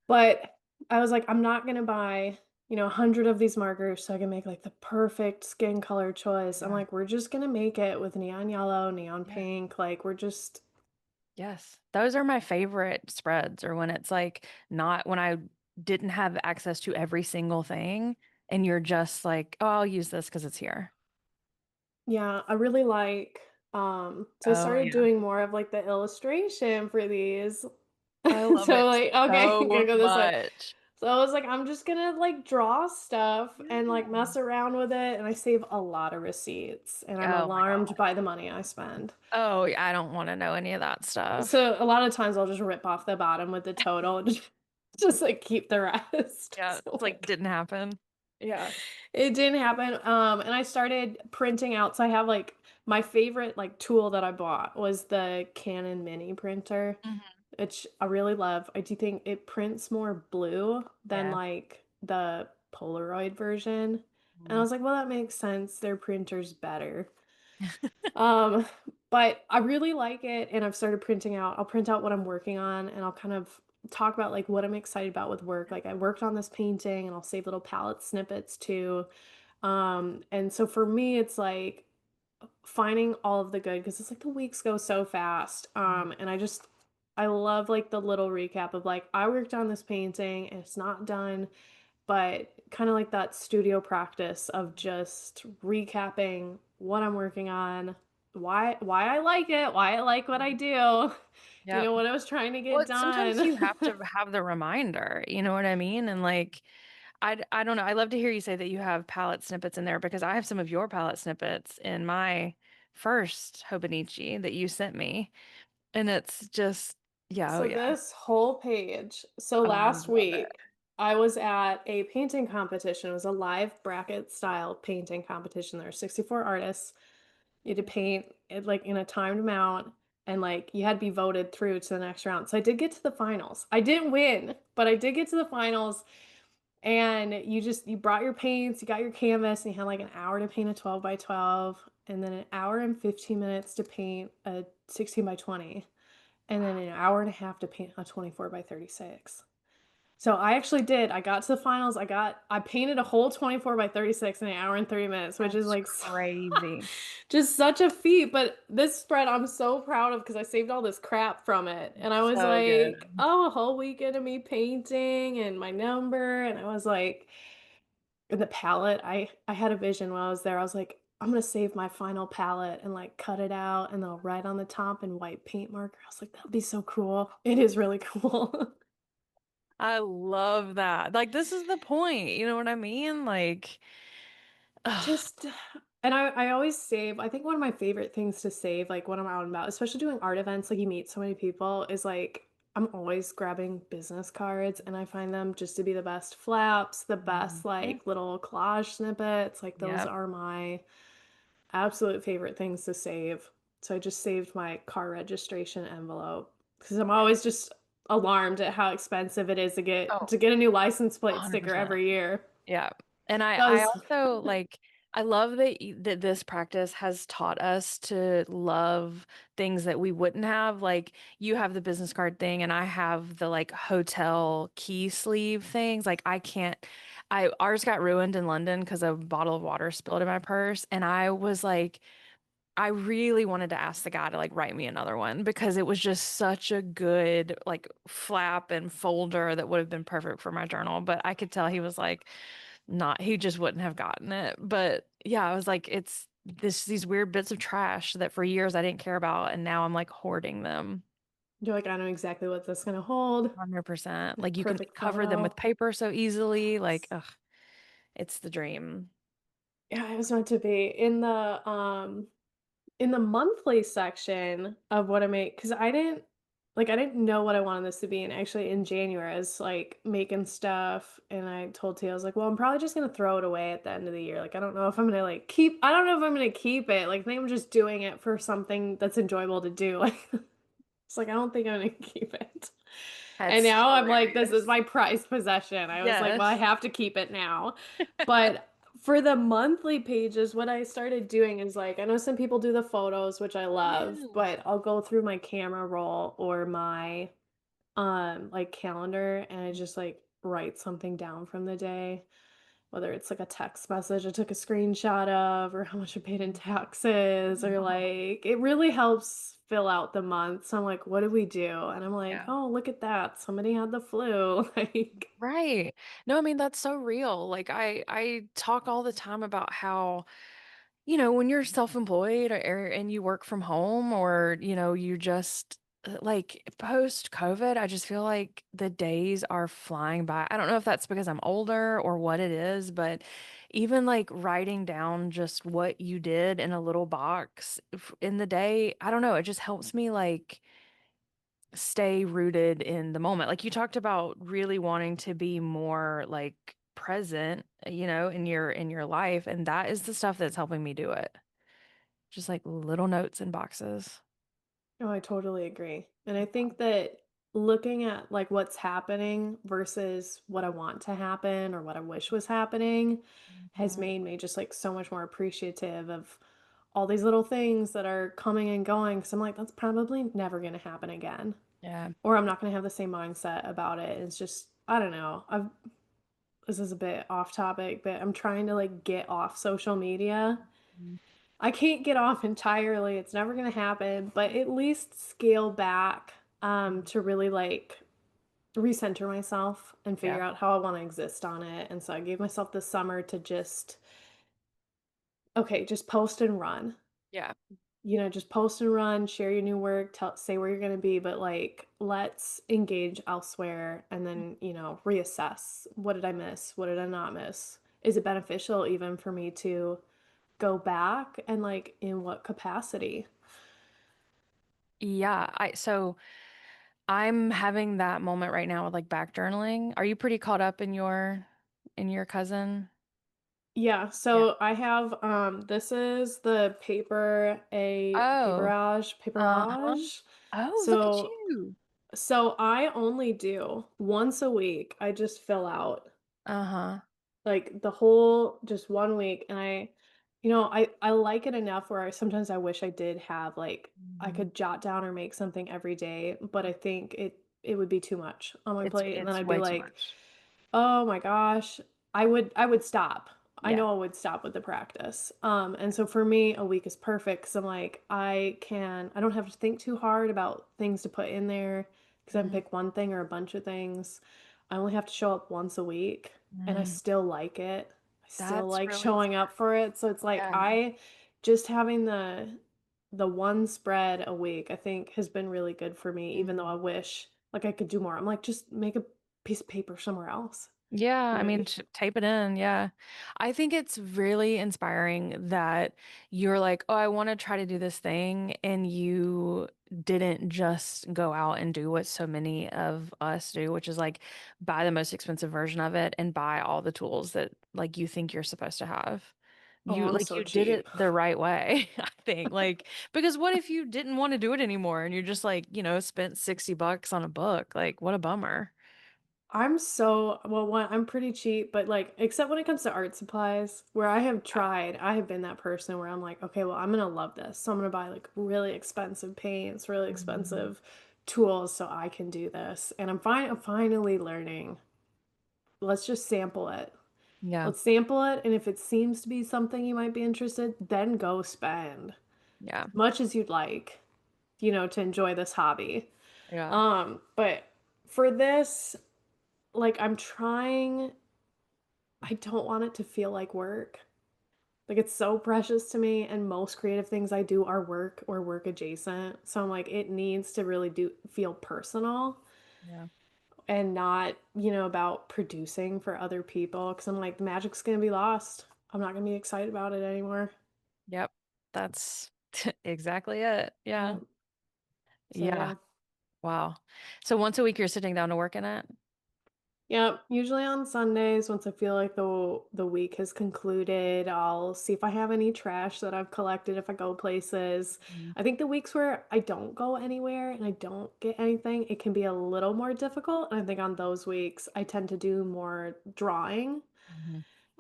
But I was like, I'm not gonna buy, 100 of these markers so I can make like the perfect skin color choice. I'm Yeah. like, we're just gonna make it with neon yellow, neon Yeah. pink. Like, we're just Yes. Those are my favorite spreads, or when it's like not when I didn't have access to every single thing and you're just like, oh, I'll use this because it's here. Yeah, I really like so I Oh started yeah. doing more of like the illustration for these. I love So it like, okay, gonna so go this way. much. So I was like, I'm just gonna like draw stuff and like Yeah. mess around with it, and I save a lot of receipts, and I'm Oh my alarmed God. by the money I spend. Oh, yeah, I don't want to know any of that stuff. So a lot of times I'll just rip off the bottom with the total and just like keep the rest. Yeah, So it's like like didn't happen. yeah, it didn't happen. And I started printing out. So I have like my favorite like tool that I bought was the Canon mini printer, Mhm. which I really love. I do think it prints more blue than Yeah. like the Polaroid version. And I Mhm. was like, well, that makes sense. Their printer's better. Um, but I really like it and I've started printing out. I'll print out what I'm working on and I'll kind of talk about like what I'm excited about with work. Like I worked on this painting and I'll save little palette snippets too. And so for me it's like finding all of the good because it's like the weeks go so fast. Mhm. And I love like the little recap of like I worked on this painting and it's not done but kind of like that studio practice of just recapping what I'm working on, why I like it, why I like what I do, Yep. what I was trying to Well, get sometimes done. you have to have the reminder, you know what I mean? And like, I don't know. I love to hear you say that you have palette snippets in there because I have some of your palette snippets in my first Hobonichi that you sent me. And it's just, yeah, oh So yeah. this whole page. So Oh, I last love it. week I was at a painting competition. It was a live bracket style painting competition. There were 64 artists. You had to paint it like in a timed amount and like you had to be voted through to the next round. So I did get to the finals. I didn't win, but I did get to the finals and you brought your paints, you got your canvas, and you had like an hour to paint a 12 by 12 and then an hour and 15 minutes to paint a 16 by 20 and then an hour and a half to paint a 24 by 36. So I actually did. I got to the finals. I painted a whole 24 by 36 in an hour and 30 minutes, which is That's like crazy. just such a feat. But this spread I'm so proud of because I saved all this crap from it. And I was So like, good. oh, a whole weekend of me painting and my number. And I was like, in the palette, I had a vision while I was there. I was like, I'm gonna save my final palette and like cut it out and then I'll write on the top in white paint marker. I was like, that'd be so cool. It is really cool. I love that. Like, this is the point. You know what I mean? Like, ugh, Just and I always save. I think one of my favorite things to save, like when I'm out and about, especially doing art events, like you meet so many people, is like I'm always grabbing business cards and I find them just to be the best flaps, the best mhm. like little collage snippets. Like those Yep. are my absolute favorite things to save. So I just saved my car registration envelope because I'm always just alarmed at how expensive it is Oh, to get a new license plate sticker 100%. every year. Yeah. And I Does also like I love that that this practice has taught us to love things that we wouldn't have. Like you have the business card thing and I have the like hotel key sleeve things. Like I can't I ours got ruined in London because a bottle of water spilled in my purse and I was like I really wanted to ask the guy to like write me another one because it was just such a good like flap and folder that would have been perfect for my journal. But I could tell he was like, not, he just wouldn't have gotten it. But yeah, I was like, it's these weird bits of trash that for years I didn't care about. And now I'm like hoarding them you're like, I know exactly what that's gonna hold. 100%. Like Like you can perfect cover them photo. with paper so easily. Like, Yes. ugh, it's the dream. Yeah, it was meant to be. In the monthly section of what I make, because I didn't know what I wanted this to be. And actually in January, I was like making stuff and I told T, I was like, well, I'm probably just gonna throw it away at the end of the year. Like I don't know if I'm gonna I don't know if I'm gonna keep it. Like I think I'm just doing it for something that's enjoyable to do. Like it's like I don't think I'm gonna keep it. And That's now I'm like, this is hilarious. my prized possession. I was like, well, I Yes. have to keep it now. But for the monthly pages, what I started doing is like, I know some people do the photos, which I love, Mm. but I'll go through my camera roll or my like calendar and I just like write something down from the day, whether it's like a text message I took a screenshot of or how much I paid in taxes or like it really helps fill out the month. So I'm like, what did we do? And I'm like, Yeah. oh, look at that. Somebody had the flu. Like, Right. No, I mean that's so real. Like I talk all the time about how, when you're self-employed and you work from home or, you just like post COVID, I just feel like the days are flying by. I don't know if that's because I'm older or what it is, but even like writing down just what you did in a little box in the day, I don't know, it just helps me like stay rooted in the moment. Like you talked about really wanting to be more like present, in your life, and that is the stuff that's helping me do it. Just like little notes in boxes. oh, I totally agree. And I think that looking at like what's happening versus what I want to happen or what I wish was happening has Mhm. made me just like so much more appreciative of all these little things that are coming and going. Cause I'm like, that's probably never going to happen again. Yeah. Or I'm not going to have the same mindset about it. It's just, I don't know. This is a bit off topic, but I'm trying to like get off social media. Mhm. I can't get off entirely. It's never going to happen, but at least scale back to really like recenter myself and Yeah. figure out how I want to exist on it. And so I gave myself this summer to just, okay, just post and run. Yeah. Just post and run, share your new work, say where you're going to be, but like let's engage elsewhere and then, reassess. What did I miss? What did I not miss? Is it beneficial even for me to go back, and like in what capacity? Yeah. So I'm having that moment right now with like back journaling. Are you pretty caught up in your cousin? Yeah, Yeah. so I have this is the Oh. Uh-huh. paperage. Oh, look at So you. I only do once a week. I just fill out Uh-huh. like the whole just 1 week, and I like it enough where sometimes I wish I did have like I Mhm. could jot down or make something every day, but I think it would be too much on my plate, and then It's I'd be way too like, much. oh my gosh, I would stop. I Yeah. know I would stop with the practice. And so for me, a week is perfect because I'm like, I don't have to think too hard about things to put in there because I can Mhm. pick one thing or a bunch of things. I only have to show up once a week and I Mm. still like it. I still That's like really showing smart. up for it. So it's like Yeah. I just having the one spread a week, I think has been really good for me, even though I Mhm. wish like I could do more. I'm like, just make a piece of paper somewhere else. Yeah, You I know, mean, tape it in. Yeah. I think it's really inspiring that you're like, oh, I want to try to do this thing. And you didn't just go out and do what so many of us do, which is like buy the most expensive version of it and buy all the tools that like you think you're supposed to have. oh, You I'm like so you did cheap. it the right way, I think. Like, because what if you didn't want to do it anymore and you just like, spent $60 on a book? Like, what a bummer. I'm so well, one, I'm pretty cheap, but like, except when it comes to art supplies, where I have been that person where I'm like, okay, well, I'm gonna love this. So I'm gonna buy like really expensive paints, really Mhm. expensive tools so I can do this. And I'm finally learning. Let's just sample it. Yeah. Let's sample it, and if it seems to be something you might be interested, then go spend Yeah. as much as you'd like, to enjoy this hobby. Yeah. But for this, like I'm trying, I don't want it to feel like work. Like it's so precious to me, and most creative things I do are work or work adjacent. So I'm like, it needs to really do feel personal Yeah. and not, about producing for other people. Cause I'm like, the magic's gonna be lost. I'm not gonna be excited about it anymore. Yep. That's exactly it. Yeah. Yeah. So Yeah. yeah. Wow. So once a week you're sitting down to work in it? Yep, usually on Sundays, once I feel like the week has concluded, I'll see if I have any trash that I've collected if I go places. Mhm. I think the weeks where I don't go anywhere and I don't get anything, it can be a little more difficult. And I think on those weeks, I tend to do more drawing,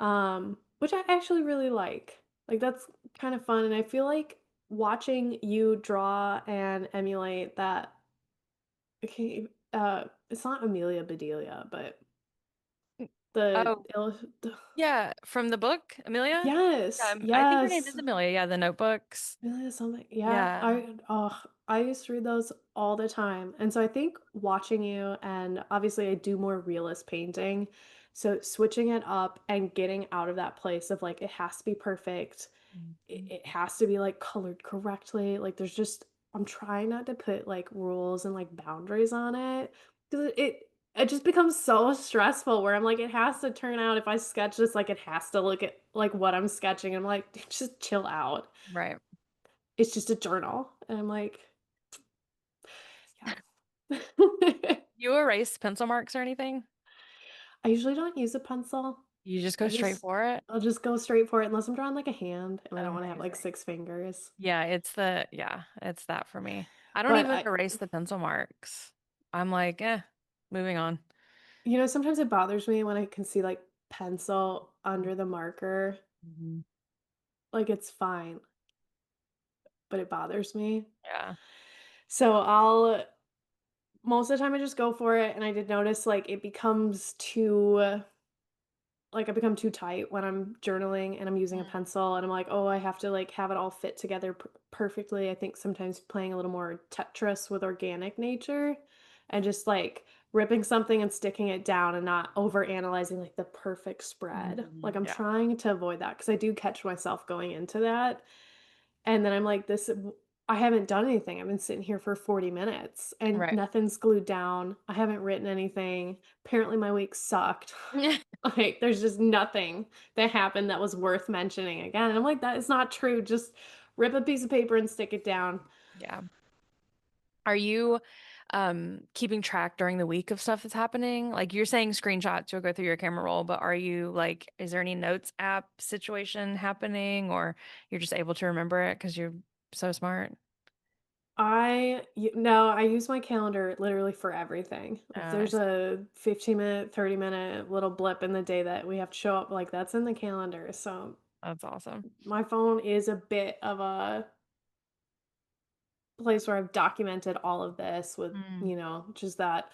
Mhm. which I actually really like. Like that's kind of fun, and I feel like watching you draw and emulate that. Okay, it's not Amelia Bedelia, but the Oh, the yeah. From the book, Amelia? Yeah, yes, I think her name yes. is Amelia. Yeah, the notebooks. Amelia something. Yeah, Yeah. I used to read those all the time. And so I think watching you, and obviously I do more realist painting. So switching it up and getting out of that place of like it has to be perfect. Mhm. It has to be like colored correctly. Like there's just I'm trying not to put like rules and like boundaries on it because it just becomes so stressful where I'm like it has to turn out if I sketch this like it has to look at like what I'm sketching. I'm like just chill out. Right. It's just a journal. And I'm like, yeah. You erase pencil marks or anything? I usually don't use a pencil. You just go I straight just for it? I'll just go straight for it unless I'm drawing like a hand and I don't want to have like Amazing. 6 fingers. Yeah, it's that for me. I don't But even erase the pencil marks. I'm like, moving on. sometimes it bothers me when I can see like pencil under the marker. Mhm. Like it's fine, but it bothers me. Yeah. So I'll most of the time I just go for it, and I did notice like it becomes too like I become too tight when I'm journaling and I'm using a Mm. pencil, and I'm like, "Oh, I have to like have it all fit together perfectly." I think sometimes playing a little more Tetris with organic nature and just like ripping something and sticking it down and not over analyzing like the perfect spread. Like I'm Yeah. trying to avoid that because I do catch myself going into that. And then I'm like, I haven't done anything. I've been sitting here for 40 minutes and Right. nothing's glued down. I haven't written anything. Apparently my week sucked. Like there's just nothing that happened that was worth mentioning again. And I'm like, that is not true. Just rip a piece of paper and stick it down. Yeah. Are you keeping track during the week of stuff that's happening? Like you're saying screenshots, you'll go through your camera roll, but are you like, is there any notes app situation happening or you're just able to remember it because you're so smart? No, I use my calendar literally for everything. If I there's see. a 15-minute, 30-minute little blip in the day that we have to show up, like that's in the calendar. So That's awesome. my phone is a bit of a place where I've documented all of this with, Mm, just that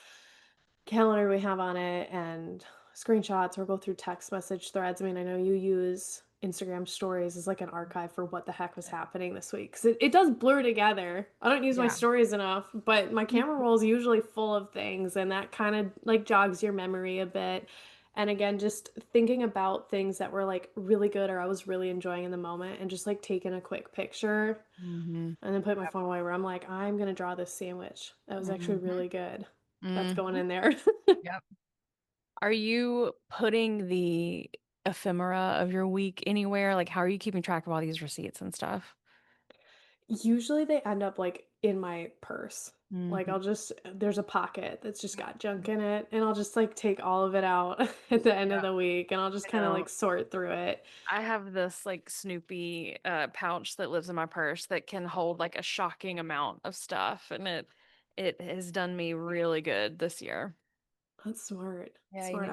calendar we have on it and screenshots or go through text message threads. I mean, I know you use Instagram stories as like an archive for what the heck was happening this week. Cause it does blur together. I don't use my yeah. stories enough, but my camera roll is usually full of things and that kind of like jogs your memory a bit. And again, just thinking about things that were like really good or I was really enjoying in the moment and just like taking a quick picture Mm-hmm. and then put my phone away where I'm like, I'm gonna draw this sandwich. That was actually Mm-hmm. really good. That's going Mm-hmm. in there. Yep. Are you putting the ephemera of your week anywhere? Like, how are you keeping track of all these receipts and stuff? Usually they end up like in my purse. Like Mm-hmm. there's a pocket that's just got junk in it and I'll just like take all of it out at the end of Yeah, the week and I'll just I kind of know. like sort through it. I have this like Snoopy pouch that lives in my purse that can hold like a shocking amount of stuff, and it has done me really good this year. That's smart. Yeah, you Smart. need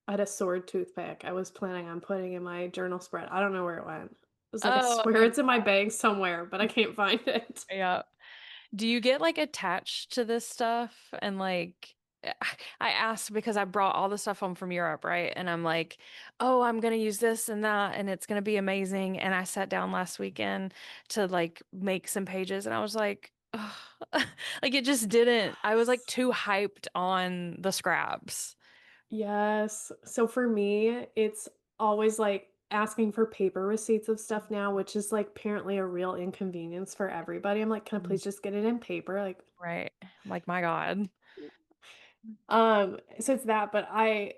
I had a sword toothpick I was planning on putting in my journal spread. I don't know where it went. It was like I Oh, swear it's in my bag somewhere, but I can't find it. yeah. Do you get like attached to this stuff and like I asked because I brought all the stuff home from Europe, right? And I'm like, "Oh, I'm gonna use this and that and it's gonna be amazing." And I sat down last weekend to like make some pages and I was like, "Ugh." Like it just didn't. I was like Yes. too hyped on the scraps. Yes. So for me, it's always like asking for paper receipts of stuff now, which is like apparently a real inconvenience for everybody. I'm like, can I Mhm. please just get it in paper? Like, Right. Like my God. so it's that, but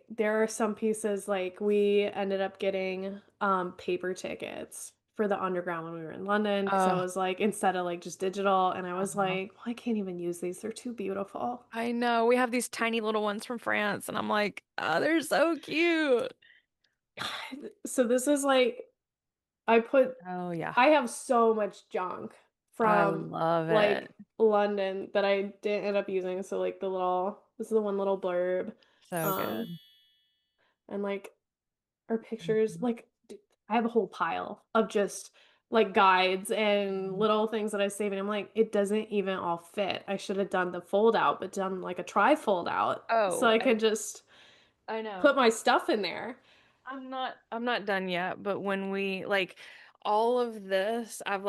there are some pieces like we ended up getting paper tickets for the underground when we were in London because I Oh, was like, instead of like just digital, and I was uh-huh. like, well, I can't even use these. They're too beautiful. I know. We have these tiny little ones from France and I'm like, "Oh, they're so cute." So this is like I put Oh yeah. I have so much junk I from, love it. like, London that I didn't end up using, so, like, this is the one little blurb, So um, good. and, like, our pictures Mhm. like, I have a whole pile of just, like, guides and Mhm. little things that I save, and I'm like, "It doesn't even all fit." I should have done the fold out, but done, like, a tri-fold out so Oh, I could just I know. put my stuff in there. I'm not done yet, but when we like all of this, I've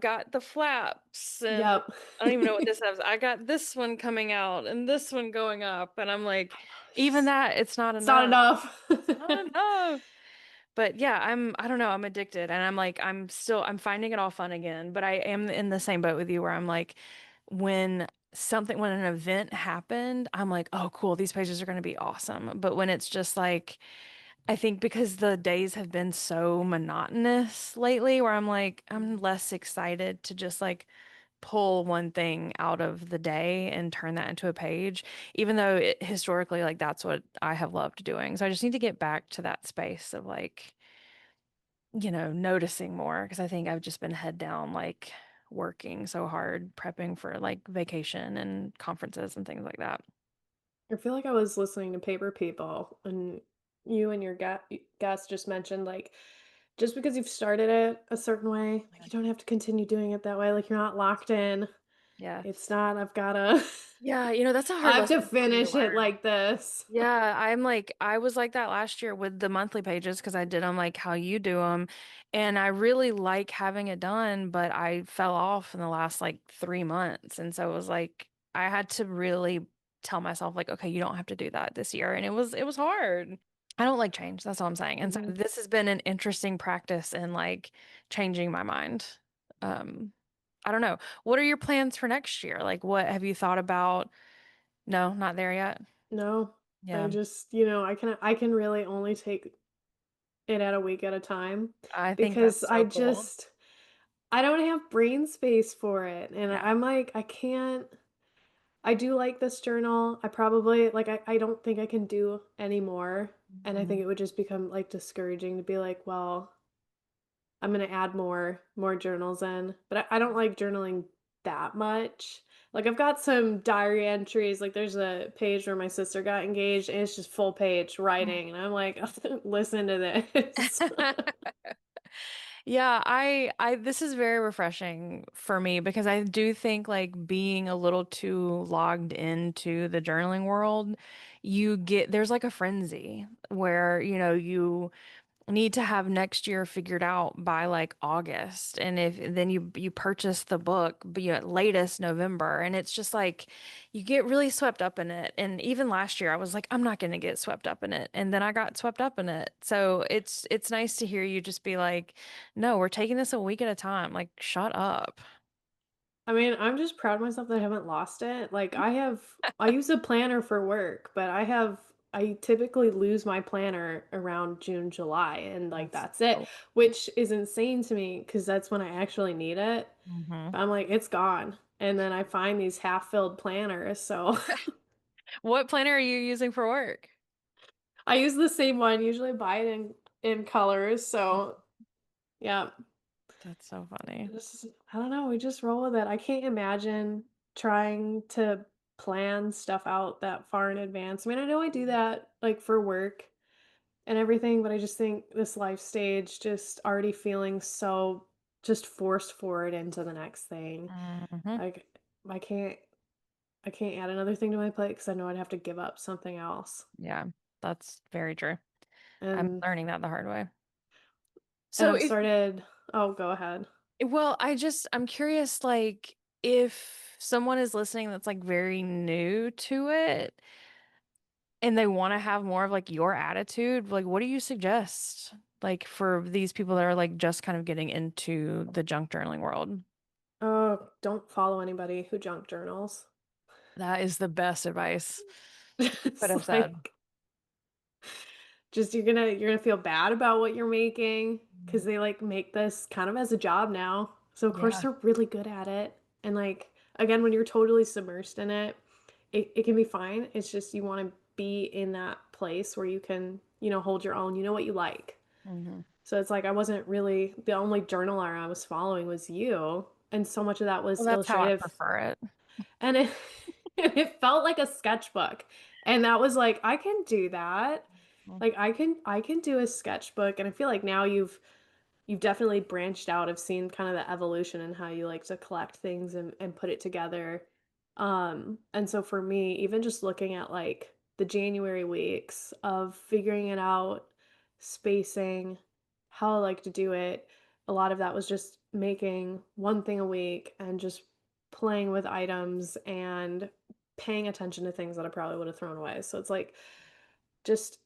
got the flaps and Yep. I don't even know what this is. I got this one coming out and this one going up and I'm like, even It's that, it's not not enough. enough. It's not enough. But yeah, I don't know, I'm addicted and I'm finding it all fun again, but I am in the same boat with you where I'm like when when an event happened, I'm like, "Oh, cool, these pages are going to be awesome." But when it's just like I think because the days have been so monotonous lately where I'm like I'm less excited to just like pull one thing out of the day and turn that into a page, even though historically like that's what I have loved doing. So I just need to get back to that space of like noticing more because I think I've just been head down, like working so hard, prepping for like vacation and conferences and things like that. I feel like I was listening to Paper People, and you and your guest just mentioned like just because you've started it a certain way, like you don't have to continue doing it that way. Like you're not locked in. It's Yes. not, I've gotta, Yeah, that's a I hard have to lesson for me to finish it learn. like this. Yeah, I was like that last year with the monthly pages because I did them like how you do them. And I really like having it done, but I fell off in the last like 3 months. And so it was like I had to really tell myself like, okay, you don't have to do that this year. And it was hard. I don't like change. That's all I'm saying. And so Hmm. this has been an interesting practice in like changing my mind. Um, I don't know. What are your plans for next year? Like, what have you thought about? No, not there yet. No, I Yeah, just, I can really only take it at a week at a time I think because that's so cool. I don't have brain space for it. And Yeah. I'm like, I can't. I do like this journal. I probably like I don't think I can do anymore. And I think Mhm. it would just become like discouraging to be like, well, I'm gonna add more journals in. But I don't like journaling that much. Like I've got some diary entries. Like there's a page where my sister got engaged and it's just full page writing. And I'm like, listen to this. Yeah, I this is very refreshing for me because I do think like being a little too logged into the journaling world, there's like a frenzy where, you need to have next year figured out by like August. And if then you purchase the book, but at latest November, and it's just like you get really swept up in it. And even last year I was like, I'm not going to get swept up in it. And then I got swept up in it. So it's nice to hear you just be like, no, we're taking this a week at a time. Like, shut up. I mean, I'm just proud of myself that I haven't lost it. Like I use a planner for work, but I typically lose my planner around June, July, and like That's that's it, so. which is insane to me because that's when I actually need it. Hmm. But I'm like, it's gone. And then I find these half-filled planners. So What planner are you using for work? I use the same one, usually buy it in colors. So yeah. That's so funny. I don't know, we just roll with it. I can't imagine trying to plan stuff out that far in advance. I mean, I know I do that like for work and everything, but I just think this life stage just already feeling so just forced forward into the next thing. Hmm. Like I can't I can't add another thing to my plate because I know I'd have to give up something else. Yeah, that's very true. I'm And learning that the hard way. and So I've if, started oh, go ahead. well, I'm curious, like, if someone is listening that's like very new to it and they want to have more of like your attitude, like, what do you suggest? Like, for these people that are like just kind of getting into the junk journaling world? Oh, don't follow anybody who junk journals. That is the best advice you could It's have said. like just you're gonna feel bad about what you're making because they like make this kind of as a job now. So of course Yeah. they're really good at it. And like again, when you're totally submersed in it, it can be fine. It's just you want to be in that place where you can, hold your own. You know what you like. Hmm. So it's like I wasn't really the only journaler I was following was you. And so much of that Well, was that's how I illustrative. prefer it. And it it felt like a sketchbook. And that was like, I can do that. Like I can do a sketchbook and I feel like now you've definitely branched out. I've seen kind of the evolution in how you like to collect things and put it together. And so for me, even just looking at like the January weeks of figuring it out, spacing, how I like to do it, a lot of that was just making one thing a week and just playing with items and paying attention to things that I probably would have thrown away. So it's like just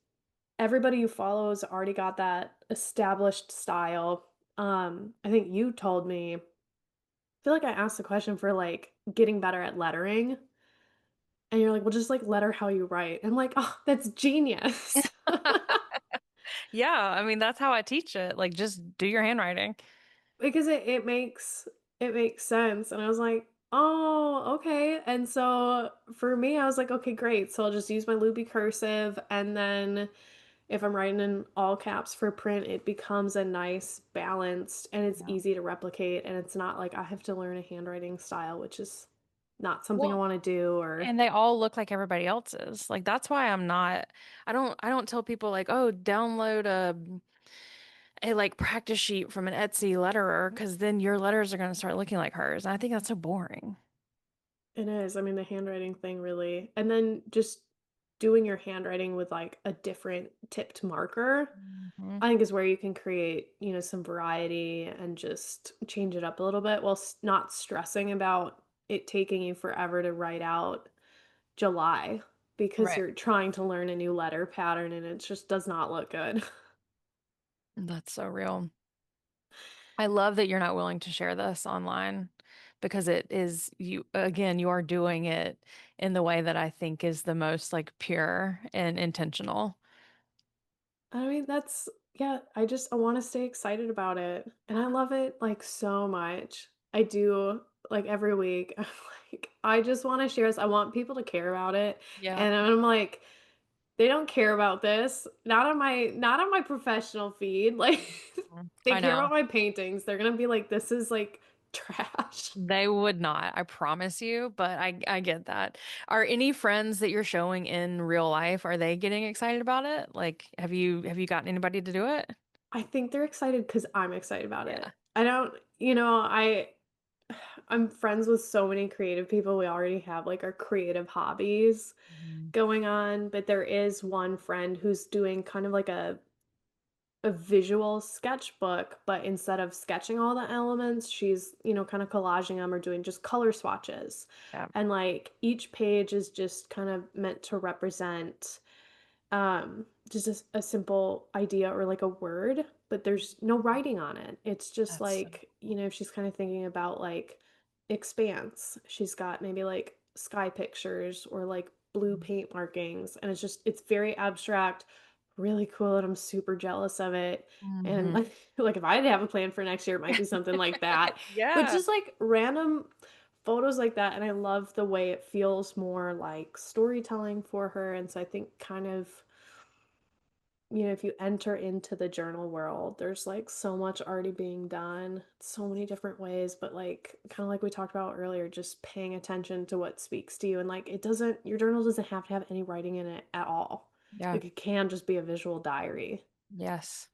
everybody you follow has already got that established style. I think you told me, I feel like I asked the question for like getting better at lettering, and you're like, well, just like letter how you write. I'm like, oh, that's genius. Yeah, I mean, that's how I teach it. Like, just do your handwriting. Because it makes sense. And I was like, oh, okay. And so for me, I was like, okay, great. So I'll just use my Luby cursive and then if I'm writing in all caps for print, it becomes a nice balanced and it's Yeah. easy to replicate. And it's not like I have to learn a handwriting style, which is not something I Well, want to do or and they all look like everybody else's. Like that's why I don't tell people like, "Oh, download a like practice sheet from an Etsy letterer because then your letters are going to start looking like hers." And I think that's so boring. it is. I mean, the handwriting thing really. And then just doing your handwriting with like a different tipped marker, Hmm. I think is where you can create, some variety and just change it up a little bit while not stressing about it taking you forever to write out July because Right. you're trying to learn a new letter pattern and it just does not look good. That's so real. I love that you're not willing to share this online because it is you again, you are doing it in the way that I think is the most like pure and intentional. I mean, that's yeah, I want to stay excited about it. And I love it like so much. I do like every week. I'm like I just want to share this. I want people to care about it. Yeah. And I'm like they don't care about this. Not on my professional feed. Like they I care know. about my paintings. They're going to be like this is like trash. They would not, I promise you, but I get that. Are any friends that you're showing in real life, are they getting excited about it? Like, have you gotten anybody to do it? I think they're excited cuz I'm excited about Yeah. it. I don't, I'm friends with so many creative people. We already have like our creative hobbies Mhm. going on, but there is one friend who's doing kind of like a visual sketchbook, but instead of sketching all the elements, she's, kind of collaging them or doing just color swatches. Yeah. And like each page is just kind of meant to represent just a simple idea or like a word, but there's no writing on it. It's just That's so like, cool. she's kind of thinking about like expanse. She's got maybe like sky pictures or like blue paint markings, and it's very abstract, really cool, and I'm super jealous of it. And Mhm. like if I did have a plan for next year, it might be something like that. But Yeah. just like random photos like that, and I love the way it feels more like storytelling for her. And so I think kind of, if you enter into the journal world, there's like so much already being done, so many different ways, but like kind of like we talked about earlier, just paying attention to what speaks to you. And like your journal doesn't have to have any writing in it at all. Yeah. Like it can just be a visual diary. Yes.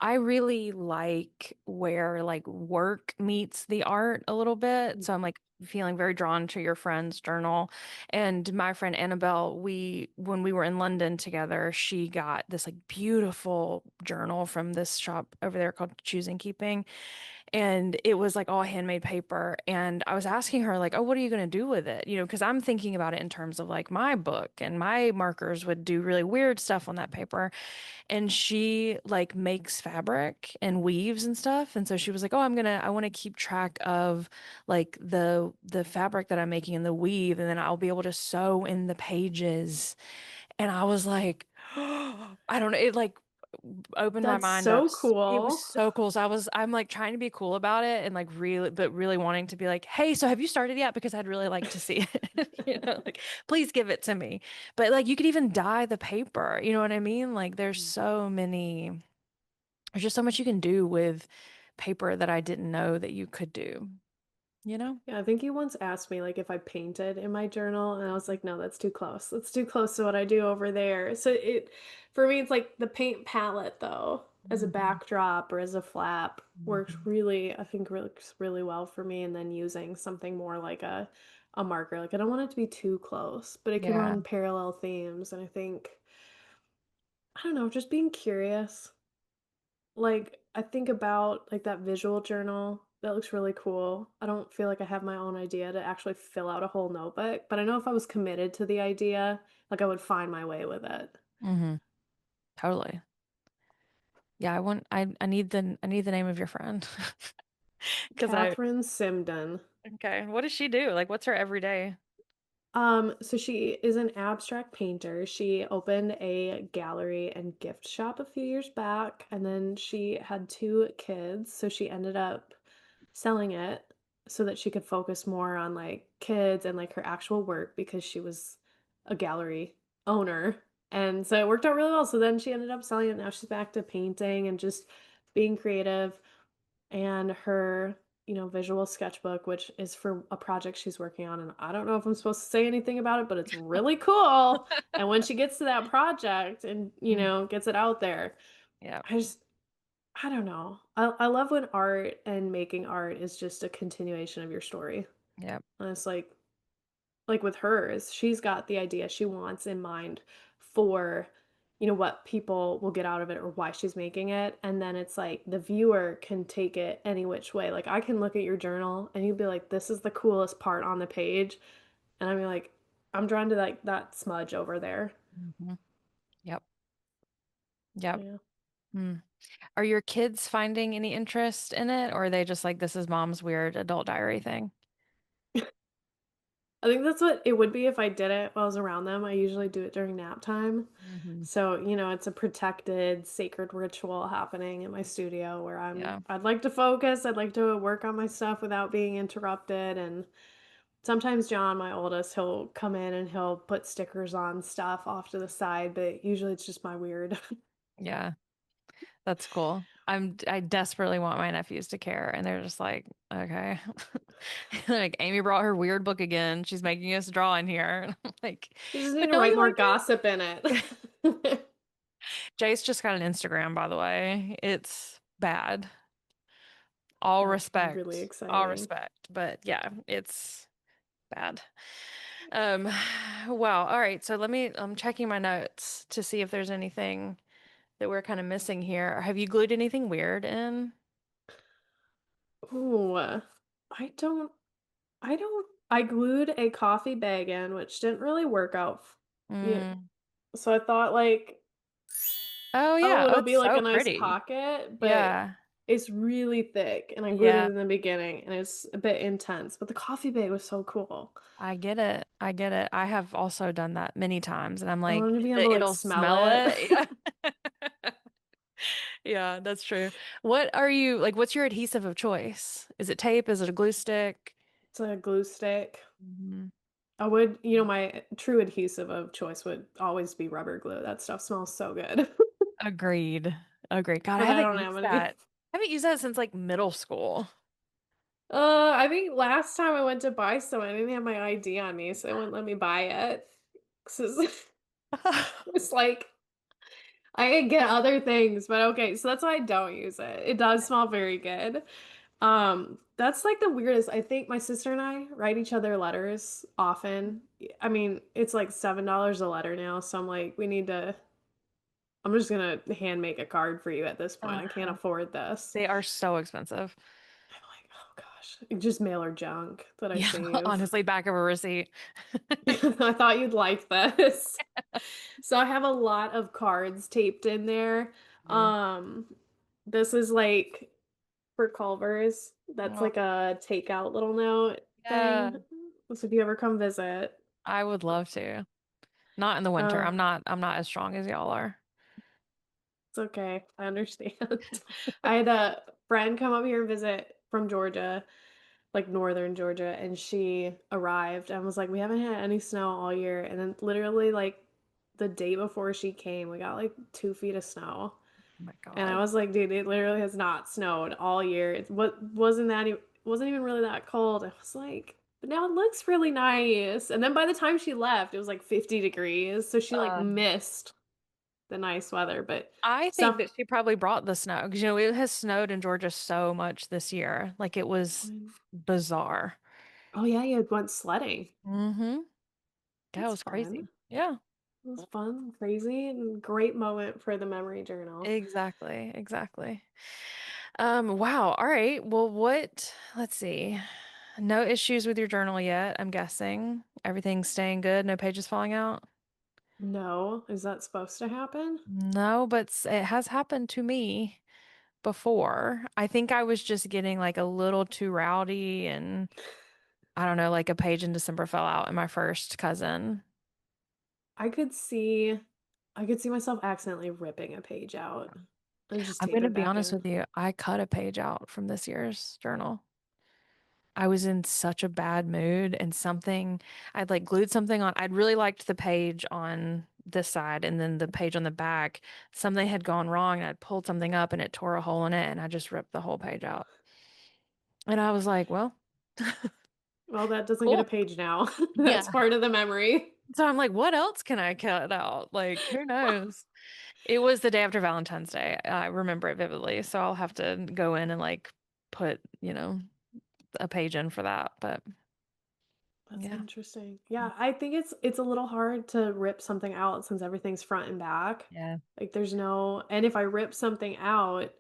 I really like where like work meets the art a little bit. So I'm like feeling very drawn to your friend's journal. And my friend Annabelle, when we were in London together, she got this like beautiful journal from this shop over there called Choosing Keeping. And it was like all handmade paper. And I was asking her, like, oh, what are you going to do with it? Because I'm thinking about it in terms of like my book and my markers would do really weird stuff on that paper. And she like makes fabric and weaves and stuff. And so she was like, oh, I want to keep track of like the fabric that I'm making in the weave. And then I'll be able to sew in the pages. And I was like, I don't know. It like opened my That's mind up. so It was cool. so cool. So I'm like trying to be cool about it and like really, but really wanting to be like, hey, so have you started yet? Because I'd really like to see it. Like please give it to me. But like you could even dye the paper. You know what I mean? Like there's just so much you can do with paper that I didn't know that you could do, you know? Yeah, I think you once asked me like if I painted in my journal, and I was like, no, that's too close. That's too close to what I do over there. So for me, it's like the paint palette though, as a Mhm. backdrop or as a flap works Mhm. really, I think works really well for me. And then using something more like a marker. Like I don't want it to be too close, but it can Yeah. run parallel themes. And I think, I don't know, just being curious. Like, I think about, like, that visual journal, that looks really cool. I don't feel like I have my own idea to actually fill out a whole notebook, but I know if I was committed to the idea, like, I would find my way with it. Hmm. Totally. Yeah, I need the name of your friend. Because I Catherine Simden. Okay. What does she do? Like, what's her everyday? So she is an abstract painter. She opened a gallery and gift shop a few years back, and then she had two kids, so she ended up selling it so that she could focus more on like kids and like her actual work because she was a gallery owner. And so it worked out really well. So then she ended up selling it. Now she's back to painting and just being creative. And her, visual sketchbook, which is for a project she's working on. And I don't know if I'm supposed to say anything about it, but it's really cool. And when she gets to that project and, Mm. gets it out there, Yeah. I just, I don't know. I love when art and making art is just a continuation of your story. Yeah. And it's like with hers, she's got the idea she wants in mind for, what people will get out of it or why she's making it. And then it's like the viewer can take it any which way. Like I can look at your journal and you'd be like, this is the coolest part on the page. And I'd be like, I'm drawn to like that smudge over there. Mhm. Yep. Yep. Yeah. Mm. Are your kids finding any interest in it, or are they just like, this is mom's weird adult diary thing? I think that's what it would be if I did it while I was around them. I usually do it during nap time. Hmm. So, you know, it's a protected, sacred ritual happening in my studio where Yeah. I'd like to focus, I'd like to work on my stuff without being interrupted. And sometimes John, my oldest, he'll come in and he'll put stickers on stuff off to the side, but usually it's just my weird. Yeah. That's cool. I desperately want my nephews to care, and they're just like, okay. Like Amy brought her weird book again. She's making us draw in here. Like, You just need but to don't write you more like gossip in it. it? Jace just got an Instagram, by the way. It's bad. All That's really respect. All exciting. respect. But yeah, it's bad. Um, wow. All right. So I'm checking my notes to see if there's anything that we're kind of missing here. Have you glued anything weird in? Ooh, I don't, I glued a coffee bag in, which didn't really work out. Yeah. Mm. So I thought like, Oh oh, yeah. Oh, it'll it's be like a so nice pretty. pocket, but Yeah. it's really thick. And I glued it Yeah. in the beginning and it's a bit intense, but the coffee bag was so cool. I get it. I get it. I have also done that many times and I'm I like, wanted to be able to like it'll smell smell it. it. Yeah. Yeah, that's true. What are you like, what's your adhesive of choice? Is it tape? Is it a glue stick? It's a glue stick. Mhm. I would, you know, my true adhesive of choice would always be rubber glue. That stuff smells so good. Agreed. Agreed. God, I But I haven't don't have used any. that. I haven't used that since like middle school. I think last time I went to buy some, I didn't have my ID on me, so they wouldn't let me buy it. 'Cause it's like I could get other things, but okay, so that's why I don't use it. It does smell very good. That's like the weirdest. I think my sister and I write each other letters often. I mean, it's like $7 a letter now, so I'm like, I'm just gonna hand make a card for you at this point. I can't Uh, afford this. they are so expensive. I'm like, oh gosh, just mail her junk that I Yeah, save. honestly, back of a receipt. I thought you'd like this. So I have a lot of cards taped in there. Mhm. Um, this is like for Culver's. That's Oh, like a takeout little note yeah, thing. So if you ever come visit, I would love to. Not in the winter. uh, I'm not as strong as y'all are. it's okay. I understand. I had a friend come up here and visit from Georgia, like northern Georgia, and she arrived and was like, "We haven't had any snow all year." And then literally like the day before she came, we got like 2 feet of snow. Oh my And I God. was like, dude, it literally has not snowed all year. It wasn't even really that cold. I was like, but now it looks really nice. And then by the time she left, it was like 50 degrees. So she like Uh, missed the nice weather, but I think stuff. that she probably brought the snow because it has snowed in Georgia so much this year. Like it was bizarre. Oh yeah, you went sledding. Mm-hmm. That That's was fun. crazy. Yeah, It was fun, crazy, and great moment for the memory journal. exactly. Exactly. Wow. All right. Well, let's see. No issues with your journal yet, I'm guessing. Everything's staying good, no pages falling out. No, is that supposed to happen? No, but it has happened to me before. I think I was just getting like a little too rowdy and I don't know, like a page in December fell out in my first cousin. I could see I could see myself accidentally ripping a page out and just I'm tape going to it be back honest in. with you. I cut a page out from this year's journal. I was in such a bad mood and I'd like glued something on. I'd really liked the page on this side and then the page on the back. Something had gone wrong and I'd pulled something up and it tore a hole in it and I just ripped the whole page out. And I was like, well, Well, that doesn't get a cool. page now. That's Yeah. part of the memory. So I'm like, what else can I cut out? Like, who knows? It was the day after Valentine's Day. I remember it vividly. So I'll have to go in and like put, a page in for that. But That's yeah. interesting. Yeah, I think it's a little hard to rip something out since everything's front and back. Yeah. Like there's no, and if I rip something out,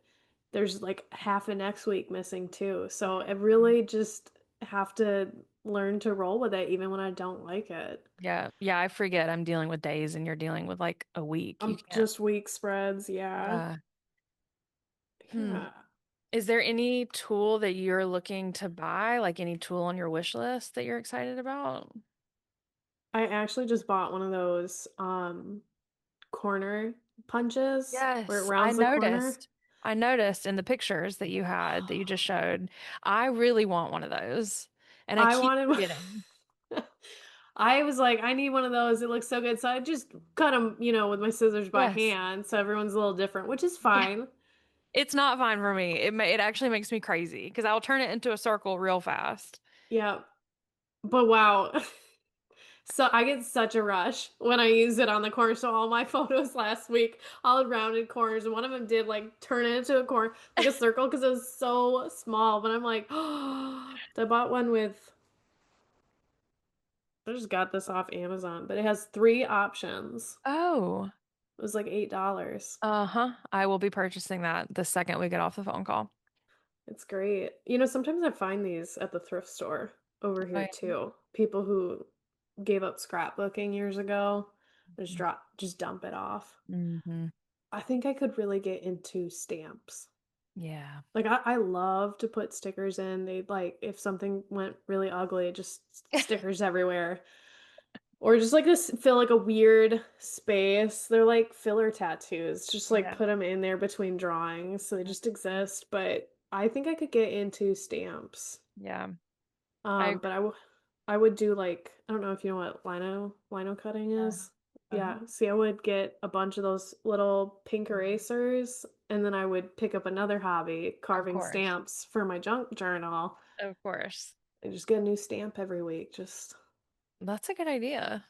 there's like half the next week missing too. So I really just have to. learn to roll with it even when I don't like it. Yeah. Yeah, I forget I'm dealing with days and you're dealing with like a week. You can't. Just week spreads, yeah. Yeah. Hmm. Yeah. Is there any tool that you're looking to buy, like any tool on your wish list that you're excited about? I actually just bought one of those corner punches where it Yes, I rounds the corner. noticed. I noticed in the pictures that you had that you just showed. I really want one of those, and I I keep wanted forgetting. I was like, I need one of those. It looks so good. So I just cut them, with my scissors by Yes. hand. So everyone's a little different, which is Yeah. fine. It's not fine for me. It actually makes me crazy because I'll turn it into a circle real fast. Yeah. But wow. So I get such a rush when I use it on the corner. So all my photos last week, all rounded corners, and one of them did like turn it into a corner, like a circle, because it was so small. But I'm like, oh, I bought one with. I just got this off Amazon, but it has three options. Oh, It was like $8. uh-huh. I will be purchasing that the second we get off the phone call. It's great. Sometimes I find these at the thrift store over Oh, here yeah. too. People who gave up scrapbooking years ago, just dump it off. Mm-hmm. I think I could really get into stamps. Yeah. Like I love to put stickers in. They like if something went really ugly, just stickers everywhere. Or just like this fill like a weird space. They're like filler tattoos. Just like Yeah. put them in there between drawings so they just exist. But I think I could get into stamps. Yeah. I agree. But I would do like I don't know if you know what lino cutting Yeah. is. Uh-huh. Yeah, see, I would get a bunch of those little pink Mhm. erasers, and then I would pick up another hobby, Of carving course. stamps for my junk journal, Of course. and just get a new stamp every week. Just That's a good idea.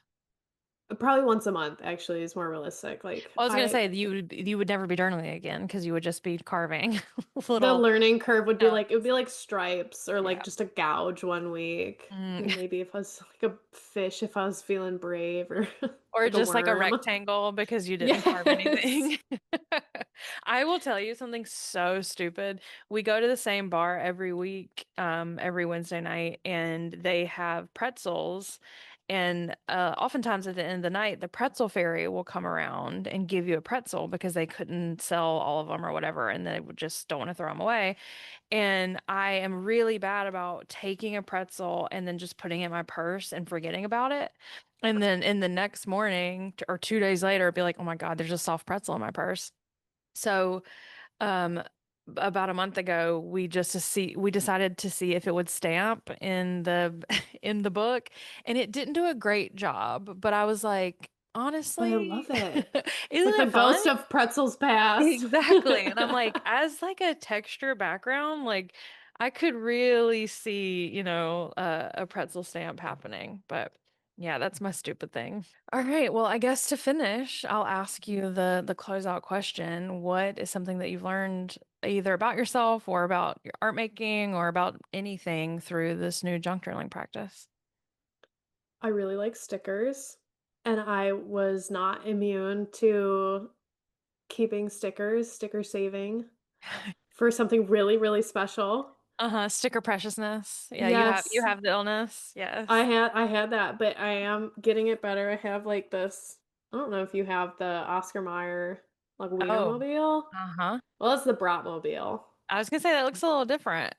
probably once a month, actually, is more realistic. Like I was gonna say that you would never be journaling again because you would just be carving the little learning curve would be stones. like it would be like stripes or like Yeah. just a gouge one week. Mm. And maybe if I was like a fish, if I was feeling brave, or Or like a just like a worm. rectangle because you didn't carve Yes. anything. I will tell you something so stupid. We go to the same bar every week, every Wednesday night, and they have pretzels. And oftentimes at the end of the night, the pretzel fairy will come around and give you a pretzel because they couldn't sell all of them or whatever, and they would just don't want to throw them away. And I am really bad about taking a pretzel and then just putting it in my purse and forgetting about it. And then in the next morning or 2 days later, be like, oh my God, there's a soft pretzel in my purse. So, um, about a month ago, we decided to see if it would stamp in the in the book, and it didn't do a great job. But I was like, But I honestly, love it. It's like isn't the it fun? ghost of pretzels past. Exactly. And I'm like, as like a texture background, like I could really see, a pretzel stamp happening. But yeah, that's my stupid thing. All right. Well, I guess to finish, I'll ask you the closeout question. What is something that you've learned either about yourself or about your art making or about anything through this new junk journaling practice? I really like stickers, and I was not immune to keeping stickers, sticker saving for something really, really special. Uh-huh. Sticker preciousness. Yeah, you Yes, have the illness. I Yes. had I had that, but I am getting it better. I have like this. I don't know if you have the Oscar Mayer like Oh, Wienermobile. uh-huh. Well, it's the Bratmobile. I was gonna say that looks a little different.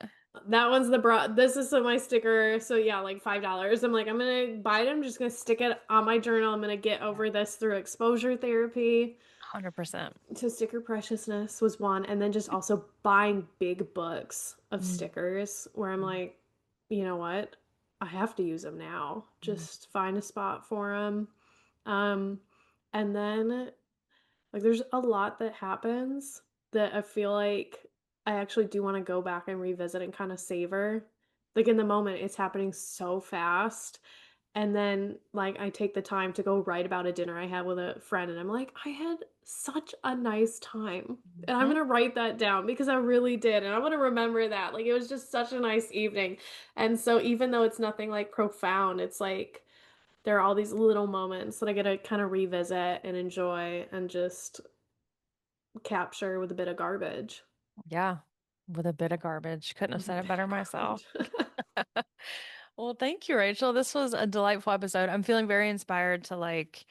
That one's the bra. This is my sticker. So yeah, like $5. I'm like, I'm gonna buy it. I'm just gonna stick it on my journal. I'm gonna get Yeah. over this through exposure therapy. 100%. So sticker preciousness was one, and then just also buying big books of Mm, stickers where I'm mm, like, you know what, I have to use them now. mm, Just find a spot for them. Um, and then like there's a lot that happens that I feel like I actually do want to go back and revisit and kind of savor. Like in the moment, it's happening so fast. And then like I take the time to go write about a dinner I had with a friend and I'm like, I had such a nice time. And I'm mhm. gonna write that down because I really did. And I want to remember that. Like it was just such a nice evening. And so even though it's nothing like profound, it's like there are all these little moments that I get to kind of revisit and enjoy and just capture with a bit of garbage. Yeah, with a bit of garbage. Couldn't have With a said it bit better of myself. garbage. Well, thank you, Rachel. This was a delightful episode. I'm feeling very inspired to like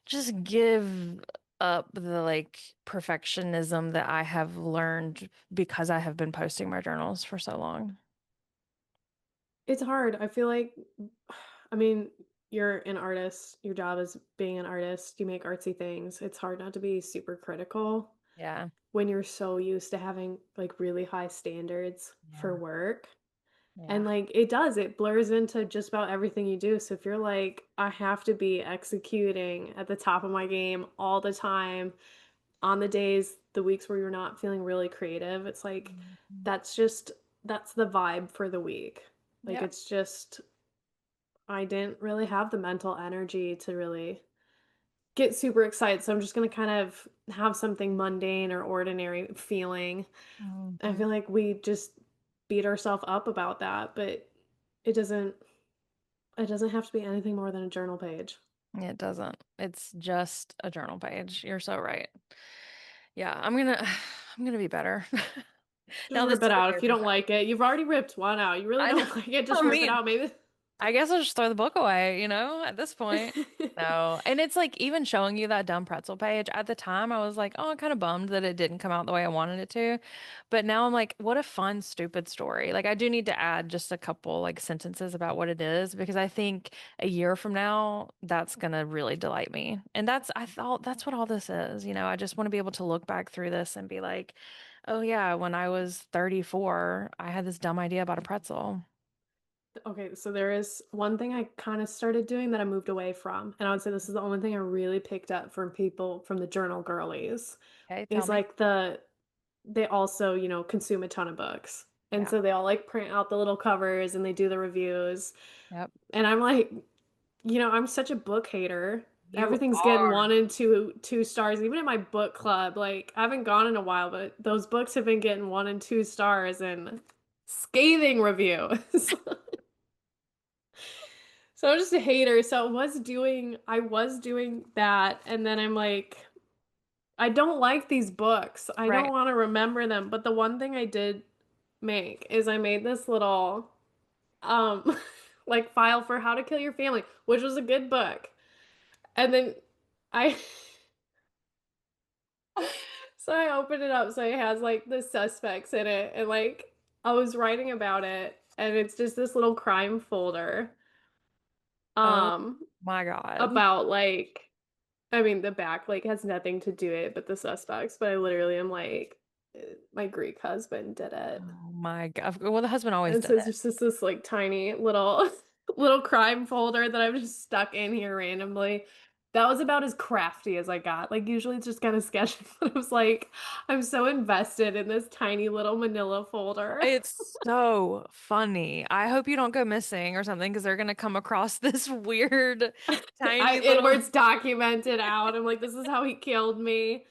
just give up the like perfectionism that I have learned because I have been posting my journals for so long. It's hard. I feel like, I mean, you're an artist. Your job is being an artist. You make artsy things. It's hard not to be super critical Yeah. when you're so used to having like really high standards for Yeah. work. And Yeah. like it blurs into just about everything you do. So if you're like, I have to be executing at the top of my game all the time on the days, the weeks where you're not feeling really creative, it's like Mhm. that's just that's the vibe for the week. Like Yep. it's just I didn't really have the mental energy to really get super excited. So I'm just going to kind of have something mundane or ordinary feeling. I Mhm. feel like we just beat ourselves up about that, but it doesn't it doesn't have to be anything more than a journal page. It doesn't. It's just a journal page. You're so right. Yeah, I'm gonna be better. Just Now this rip it out if you therapy don't session. like it. You've already ripped one out. You really I know. don't like it, just I rip it mean, out. Maybe I guess I'll just throw the book away, at this point. No. And it's like even showing you that dumb pretzel page at the time, I was like, oh, I'm kind of bummed that it didn't come out the way I wanted it to. But now I'm like, what a fun, stupid story. Like, I do need to add just a couple like sentences about what it is because I think a year from now, that's gonna really delight me. And I thought that's what all this is. I just want to be able to look back through this and be like, oh, yeah, when I was 34, I had this dumb idea about a pretzel. Okay, so there is one thing I kind of started doing that I moved away from, and I would say this is the only thing I really picked up from people from the journal girlies, Okay, tell is me. like they also, consume a ton of books. And Yeah. so they all like print out the little covers and they do the reviews. Yep. And I'm like, I'm such a book hater. You Everything's getting are. 1 and 2 stars, even in my book club. Like, I haven't gone in a while, but those books have been getting 1 and 2 stars and scathing reviews. So I'm just a hater. So I was doing that, and then I'm like, I don't like these books. I don't Right. want to remember them. But the one thing I did make is I made this little um like file for How to Kill Your Family, which was a good book. And then I so I opened it up so it has like the suspects in it, and like I was writing about it, and it's just this little crime folder Oh um my God. about like I mean the back like has nothing to do it but the suspects, but I literally am like my Greek husband did it. Oh my God. Well, the husband always And did so it's it. just this like tiny little little crime folder that I've just stuck in here randomly. That was about as crafty as I got. Like usually it's just kind of sketchy, but I was like, I'm so invested in this tiny little manila folder. It's so funny. I hope you don't go missing or something because they're gonna come across this weird, tiny Where little. it's documented out. I'm like, this is how he killed me.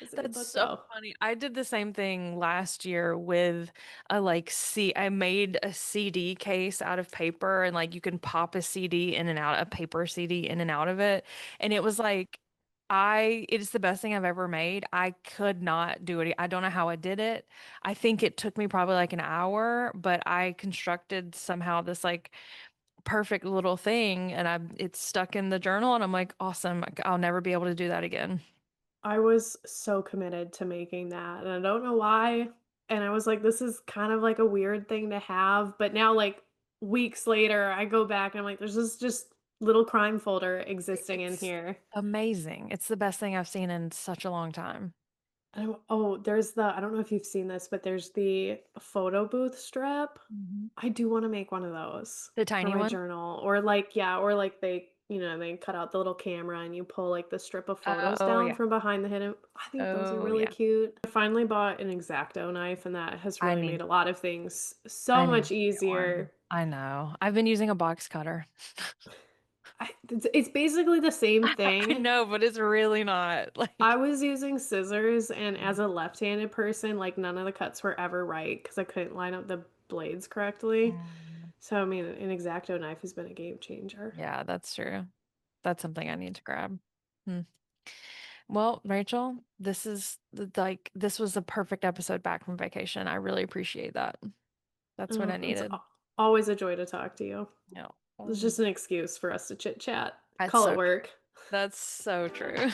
It's a good That's book so though. funny. I did the same thing last year with I made a CD case out of paper and like you can pop a CD in and out, a paper CD in and out of it. And it was like it's the best thing I've ever made. I could not do it. I don't know how I did it. I think it took me probably like an hour, but I constructed somehow this like perfect little thing and it's stuck in the journal and I'm like, awesome. I'll never be able to do that again. I was so committed to making that, and I don't know why. And I was like, this is kind of like a weird thing to have. But now, like weeks later, I go back and I'm like, there's this just little crime folder existing in It's here. amazing. It's the best thing I've seen in such a long time. Oh, there's I don't know if you've seen this, but there's the photo booth strip. Mhm. I do want to make one of those The for tiny my one? journal. Or like, yeah, or like they cut out the little camera and you pull like the strip of photos Oh down yeah. from behind the hidden. I think those are Oh really yeah. cute. I finally bought an X-Acto knife, and that has I really need made a lot of things I so need much to get one. easier. I know. I've been using a box cutter. It's basically the same I thing. know, but it's really not. I Like was using scissors, and as a left-handed person, like none of the cuts were ever right because I couldn't line up the blades correctly. Mm, So, I mean, an X-Acto knife has been a game changer. yeah, that's true. That's something I need to grab. Hmm. Well, Rachel, this was the perfect episode back from vacation. I really appreciate that. That's what I It's needed. Always a joy to talk to you. Yeah. It's just an excuse for us to chit chat. That's Call it so true. work. That's so true.